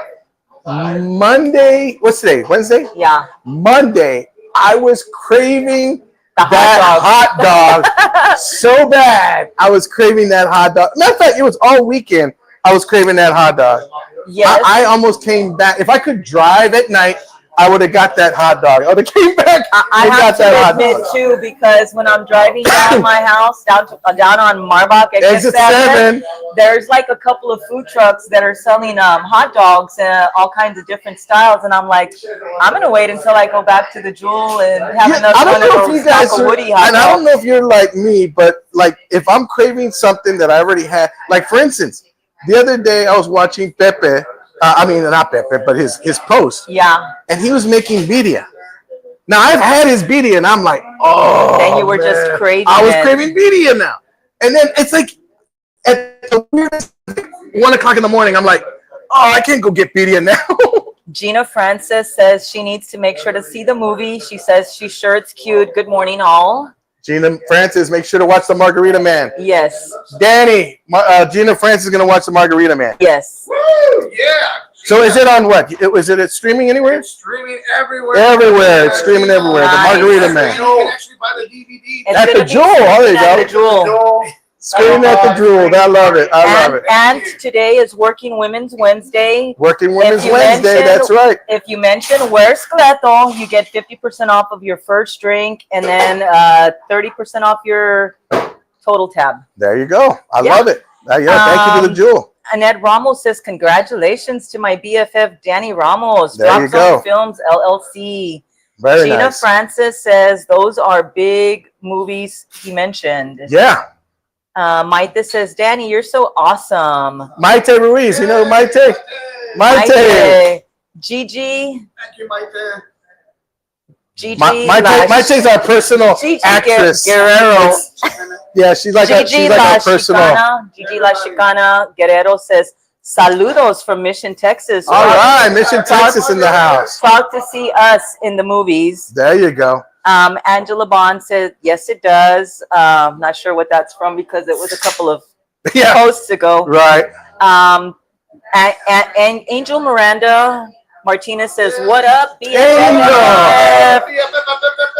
Monday, what's today? Wednesday? Yeah. Monday, I was craving that hot dog so bad. I was craving that hot dog. Matter of fact, it was all weekend. I was craving that hot dog. Yes. I almost came back. If I could drive at night, I would have got that hot dog. I would have came back I have to admit too, because when I'm driving down my house, down on Marbach exit 7, there's like a couple of food trucks that are selling hot dogs and all kinds of different styles, and I'm like, I'm gonna wait until I go back to the Jewel and have another one of those Taco Woody hot dogs. And I don't know if you're like me, but like if I'm craving something that I already had, like for instance, the other day I was watching Pepe. Not Pepe, but his post. Yeah. And he was making birria. Now, I've had his birria, and I'm like, oh, then you were just craving I was craving birria now. And then it's like, at the weirdest 1 o'clock in the morning, I'm like, oh, I can't go get birria now. Gina Francis says she needs to make sure to see the movie. She says she's sure it's cute. Good morning, all. Gina Francis, make sure to watch The Margarita Man. Yes. Danny, Gina Francis is going to watch The Margarita Man. Yes. Woo! Yeah. So is it on what? Is it streaming anywhere? It's streaming everywhere. Everywhere. It's streaming everywhere. Nice. The Margarita Man. You can actually buy the DVD. At the Jewel. Oh, there you go. At the Jewel. Screaming at the Jewel. I love it. I love it. And today is Working Women's Wednesday. Working Women's Wednesday. That's right. If you mention Where's Cleto, you get 50% off of your first drink and then 30% off your total tab. There you go. I love it. Thank you to the Jewel. Annette Ramos says, congratulations to my BFF, Danny Ramos. There you go. Films, LLC. Very Gina nice. Francis says those are big movies he mentioned. Yeah. Maite says, Danny, you're so awesome. Maite Ruiz, you know Maite? Maite. Gigi. Thank you, Maite. Gigi. Maite's our personal Gigi actress. Guerrero. Yeah, she's like Gigi our personal. Gigi La Chicana Guerrero says, saludos from Mission, Texas. All right, Mission, Texas in the house. Proud to see us in the movies. There you go. Angela Bond said, yes, it does. Not sure what that's from because it was a couple of posts ago. Right. And Angel Miranda Martinez says, what up,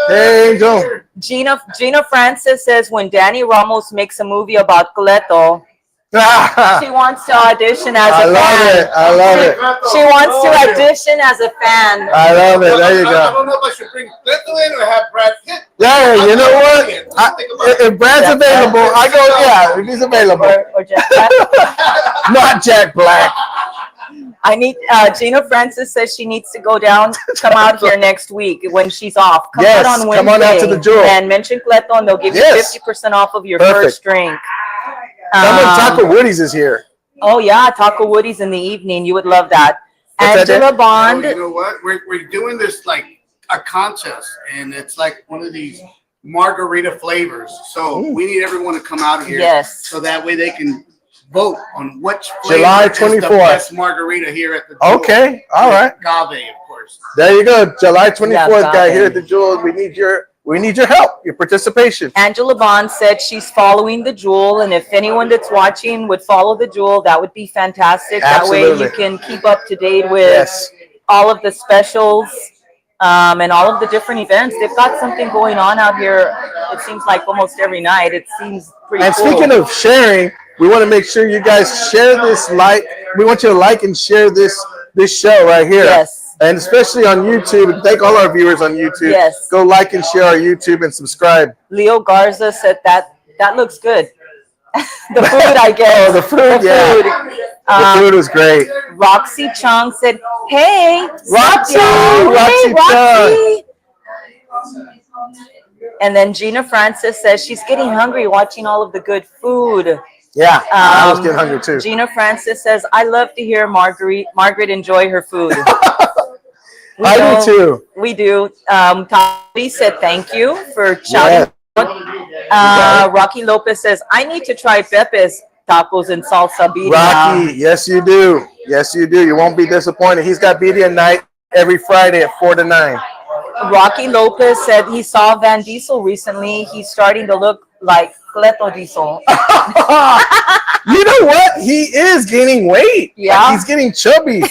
Angel. Gina Francis says, when Danny Ramos makes a movie about Cleto, she wants to audition as a fan. I love it. She wants to audition as a fan. I love it. There you I go. don't know if I should bring Cleto in or have Brad Pitt. Yeah, you know what? If Brad's available, I go, yeah, if he's available. Or Jack Black. Not Jack Black. I need Gina Francis says she needs to come out here next week when she's off. Come out on Wednesday. Come on out to the Jewel. And mention Cleto and they'll give you 50% off of your first drink. Taco Woody's is here. Oh yeah, Taco Woody's in the evening. You would love that. Angela Bond. You know what? We're doing this like a contest, and it's like one of these margarita flavors. So we need everyone to come out here. Yes. So that way they can vote on which July flavor is the 24th. best margarita here at the Jewel. Okay, all right. Agave, of course. There you go. July 24th, guy agave. here at the Jewel. We need your help, your participation. Angela Bond said she's following the Jewel, and if anyone that's watching would follow the Jewel, that would be fantastic. Absolutely. That way you can keep up to date with all of the specials and all of the different events. They've got something going on out here. It seems like almost every night. It seems pretty cool. And speaking of sharing, we want to make sure you guys share this. We want you to like and share this show right here. Yes. And especially on YouTube, and thank all our viewers on YouTube. Yes. Go like and share our YouTube and subscribe. Leo Garza said that looks good. The food, I guess. Oh, the food, the food was great. Roxy Chung said, hey, Roxy! Hey, Roxy And then Gina Francis says she's getting hungry watching all of the good food. Yeah, I was getting hungry too. Gina Francis says, I love to hear Margaret enjoy her food. I do too. We do. Tommy said thank you for shouting. Rocky Lopez says, I need to try Pepe's tacos and salsa birria. Rocky, yes you do. Yes you do. You won't be disappointed. He's got birria night every Friday at 4 to 9. Rocky Lopez said he saw Van Diesel recently. He's starting to look like Cleto Diesel. You know what? He is gaining weight. Yeah. Like he's getting chubby.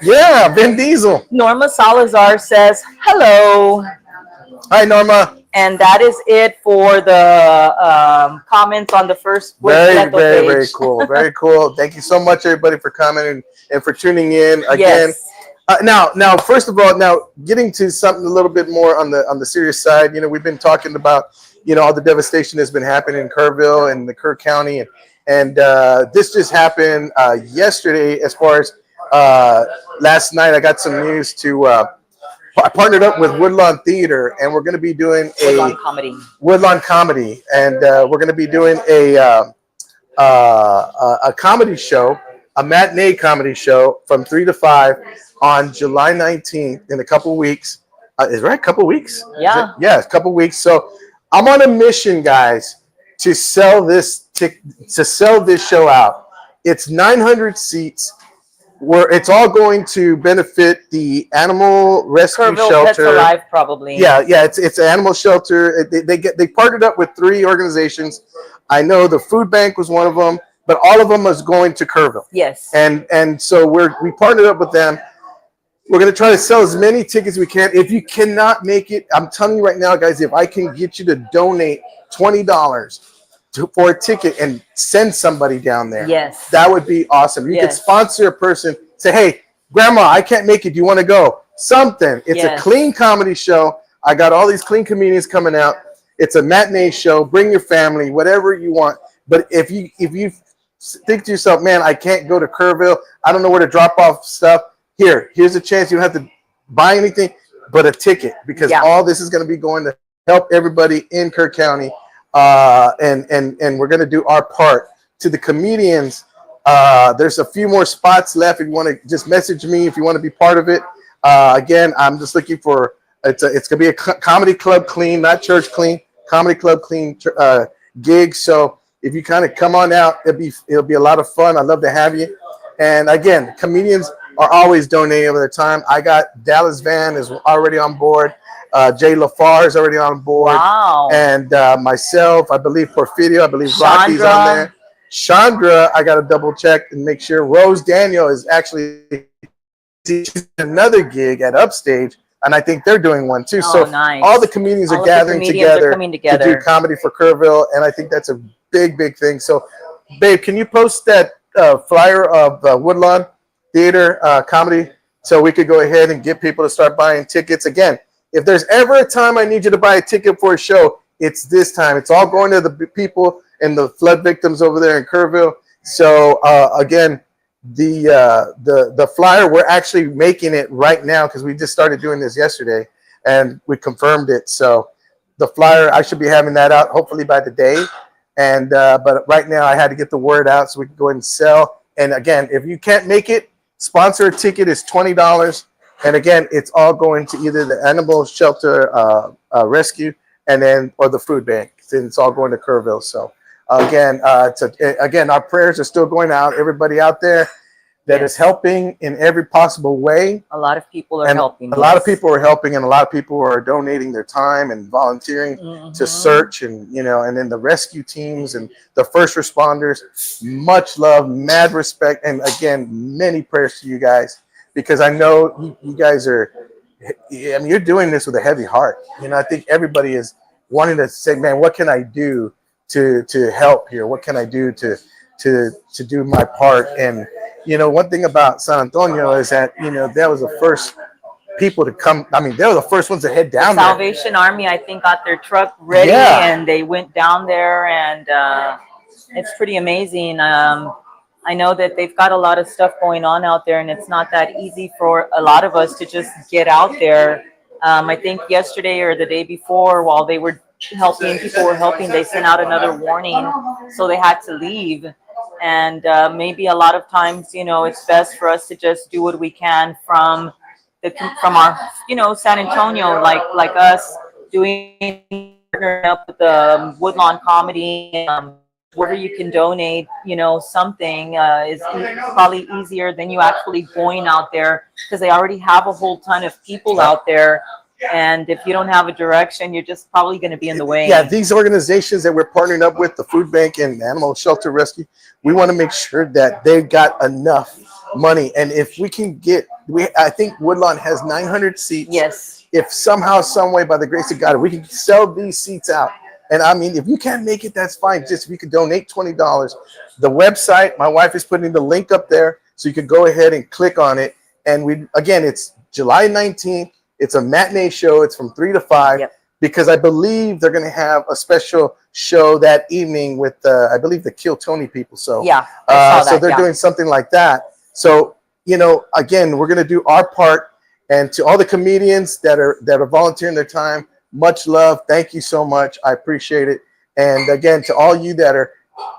Yeah, Vin Diesel. Norma Salazar says, hello. Hi, Norma. And that is it for the comments on the first Very page. cool. Very cool. Thank you so much, everybody, for commenting and for tuning in again. Yes. Now, first of all, getting to something a little bit more on the serious side. You know, we've been talking about all the devastation that's been happening in Kerrville and the Kerr County, and this just happened yesterday. As far as last night, I got some news to. I partnered up with Woodlawn Theater, and we're going to be doing Woodlawn Comedy, and we're going to be doing a comedy show, a matinee comedy show from 3 to 5 on July 19th in a couple weeks. Is it right? A couple weeks? Yeah. Yeah, a couple weeks. So I'm on a mission, guys, to sell this show out. It's 900 seats. Where it's all going to benefit the animal rescue Kerrville shelter. Pets Alive, probably. Yeah, it's an animal shelter. They partnered up with 3 organizations. I know the food bank was one of them, but all of them is going to Kerrville. Yes. And so we partnered up with them. We're going to try to sell as many tickets as we can. If you cannot make it, I'm telling you right now, guys, if I can get you to donate $20 for a ticket and send somebody down there, yes, that would be awesome. You could sponsor a person, say, hey, grandma, I can't make it. Do you want to go? Something. It's a clean comedy show. I got all these clean comedians coming out. It's a matinee show. Bring your family, whatever you want. But if you think to yourself, man, I can't go to Kerrville, I don't know where to drop off stuff. Here's a chance. You don't have to buy anything. but a ticket, because all this is going to be going to help everybody in Kirk County, and we're going to do our part. To the comedians, there's a few more spots left. If you want to just message me, if you want to be part of it. Again, I'm just looking for it's going to be a comedy club clean, not church clean, comedy club clean gig. So if you kind of come on out, it'll be a lot of fun. I'd love to have you. And again, comedians are always donating over their time. I got Dallas Van is already on board. Jay LaFar is already on board. Wow. And myself, I believe Porfirio, I believe Rocky's on there. Chandra, I got to double check and make sure. Rose Daniel is actually another gig at Upstage, and I think they're doing one too. So nice. All the comedians are gathering together to do comedy for Kerrville, and I think that's a big thing. So, babe, can you post that flyer of Woodlawn Theater comedy so we could go ahead and get people to start buying tickets? Again, if there's ever a time I need you to buy a ticket for a show, it's this time. It's all going to the people and the flood victims over there in Kerrville. So again, the flyer, we're actually making it right now because we just started doing this yesterday and we confirmed it. So the flyer, I should be having that out hopefully by the day. And but right now I had to get the word out so we can go ahead and sell. And again, if you can't make it, sponsor a ticket is $20. And again, it's all going to either the animal shelter rescue and then or the food bank. It's all going to Kerrville. So again, again, our prayers are still going out. Everybody out there that is helping in every possible way. A lot of people are helping. A lot of people are helping, and a lot of people are donating their time and volunteering to search, and and then the rescue teams and the first responders. Much love, mad respect, and again, many prayers to you guys, because I know you guys are. I mean, you're doing this with a heavy heart. I think everybody is wanting to say, "Man, what can I do to help here? What can I do to do my part?" And one thing about San Antonio is that that was the first people to come. I mean, they were the first ones to head down there. Salvation Army, I think, got their truck ready and they went down there, and it's pretty amazing. I know that they've got a lot of stuff going on out there, and it's not that easy for a lot of us to just get out there. I think yesterday or the day before, while they were helping, people were helping, they sent out another warning, so they had to leave. And maybe a lot of times, it's best for us to just do what we can from our, San Antonio, like us doing up with the Woodlawn Comedy. Wherever you can donate, something is probably easier than you actually going out there, because they already have a whole ton of people out there. And if you don't have a direction, you're just probably going to be in the way. Yeah, these organizations that we're partnering up with, the food bank and animal shelter rescue, we want to make sure that they've got enough money. And if we can I think Woodlawn has 900 seats. Yes. If somehow, some way, by the grace of God, we can sell these seats out. And I mean, if you can't make it, that's fine. Just if you could donate $20. The website, my wife is putting the link up there, so you can go ahead and click on it. And it's July 19th. It's a matinee show. It's from 3 to 5, because I believe they're going to have a special show that evening with, I believe, the Kill Tony people. So so they're doing something like that. So, again, we're going to do our part. And to all the comedians that are volunteering their time, much love. Thank you so much. I appreciate it. And again, to all you that are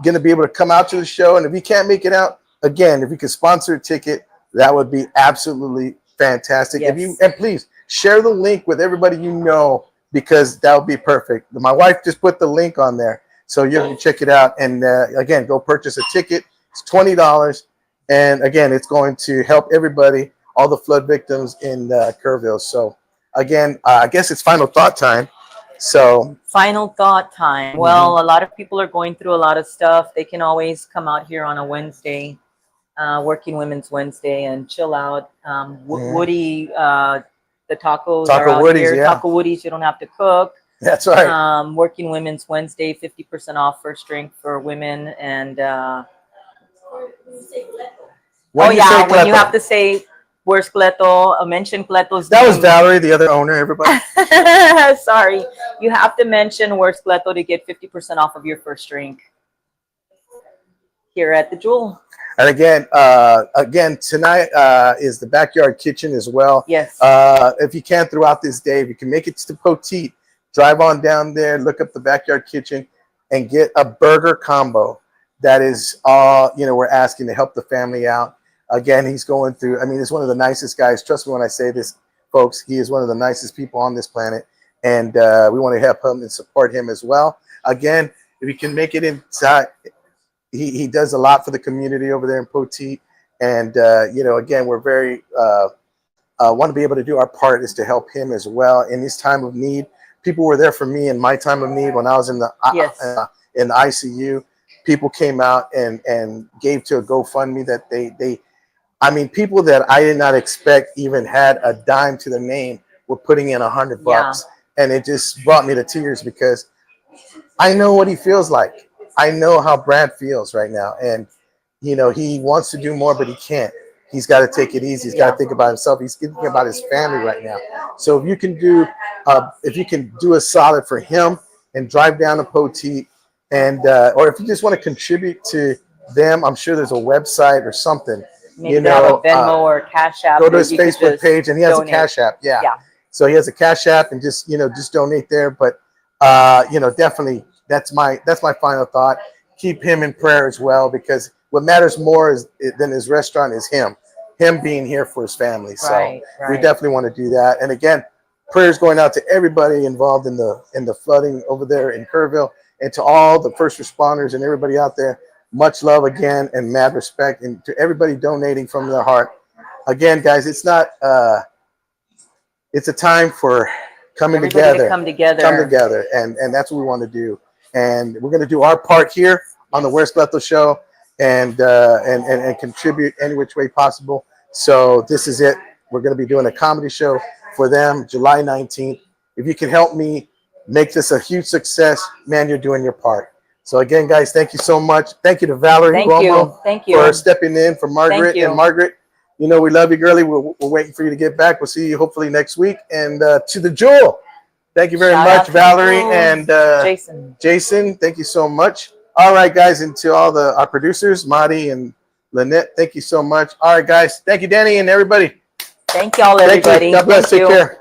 going to be able to come out to the show, and if you can't make it out, again, if you could sponsor a ticket, that would be absolutely fantastic. Yes. And please share the link with everybody because that would be perfect. My wife just put the link on there, so you can check it out. And again, go purchase a ticket. It's $20, and again, it's going to help everybody, all the flood victims in Kerrville. So again, I guess it's final thought time. So final thought time. Well, a lot of people are going through a lot of stuff. They can always come out here on a Wednesday, Working Women's Wednesday, and chill out. Woody, the tacos are out Woody's, here. Taco Woody's, you don't have to cook. That's right. Working Women's Wednesday, 50% off first drink for women. And when you have to say, where's Cleto? Mention Cleto's name. That was Valerie, the other owner, everybody. Sorry. You have to mention where's Cleto to get 50% off of your first drink here at the Jewel. And again, tonight is the backyard kitchen as well. Yes. If you can throughout this day, if you can make it to Poteet, drive on down there, look up the backyard kitchen, and get a burger combo. That is all, you know, we're asking to help the family out. Again, he's going through, I mean, he's one of the nicest guys. Trust me when I say this, folks, he is one of the nicest people on this planet. And we want to help him and support him as well. Again, if you can make it inside, he does a lot for the community over there in Poteet. And, you know, again, we're very, want to be able to do our part is to help him as well in his time of need. People were there for me in my time of need when I was in the ICU. People came out and gave to a GoFundMe that I mean, people that I did not expect even had a dime to their name were putting in $100 bucks. And it just brought me to tears because I know what he feels like. I know how Brad feels right now. And, you know, he wants to do more, but he can't. He's got to take it easy. He's got to think about himself. He's thinking about his family right now. So if you can do a solid for him and drive down to Poteet, and or if you just want to contribute to them, I'm sure there's a website or something. Maybe you know, have a Venmo or Cash App. Go to his Facebook page, and he has donate. a Cash App. Yeah. So he has a Cash App, and just donate there. But you know, definitely that's my final thought. Keep him in prayer as well, because what matters more than his restaurant is him being here for his family. So we definitely want to do that. And again, prayers going out to everybody involved in the flooding over there in Kerrville, and to all the first responders and everybody out there. Much love again, and mad respect, and to everybody donating from their heart. Again, guys, it's not it's a time for coming together, come together, and that's what we want to do. And we're going to do our part here on the Where's Cleto show, and contribute any which way possible. So this is it. We're going to be doing a comedy show for them July 19th. If you can help me make this a huge success, man, you're doing your part. So again, guys, thank you so much. Thank you to Valerie Romo for stepping in for Margaret. And Margaret, you know, we love you, girlie. We're waiting for you to get back. We'll see you hopefully next week. And to the Jewel, thank you very much, Valerie and Jason. Thank you so much. All right, guys, and to all our producers, Marty and Lynette, thank you so much. All right, guys, thank you, Danny, and everybody. Thank y'all, everybody. God bless. Take care.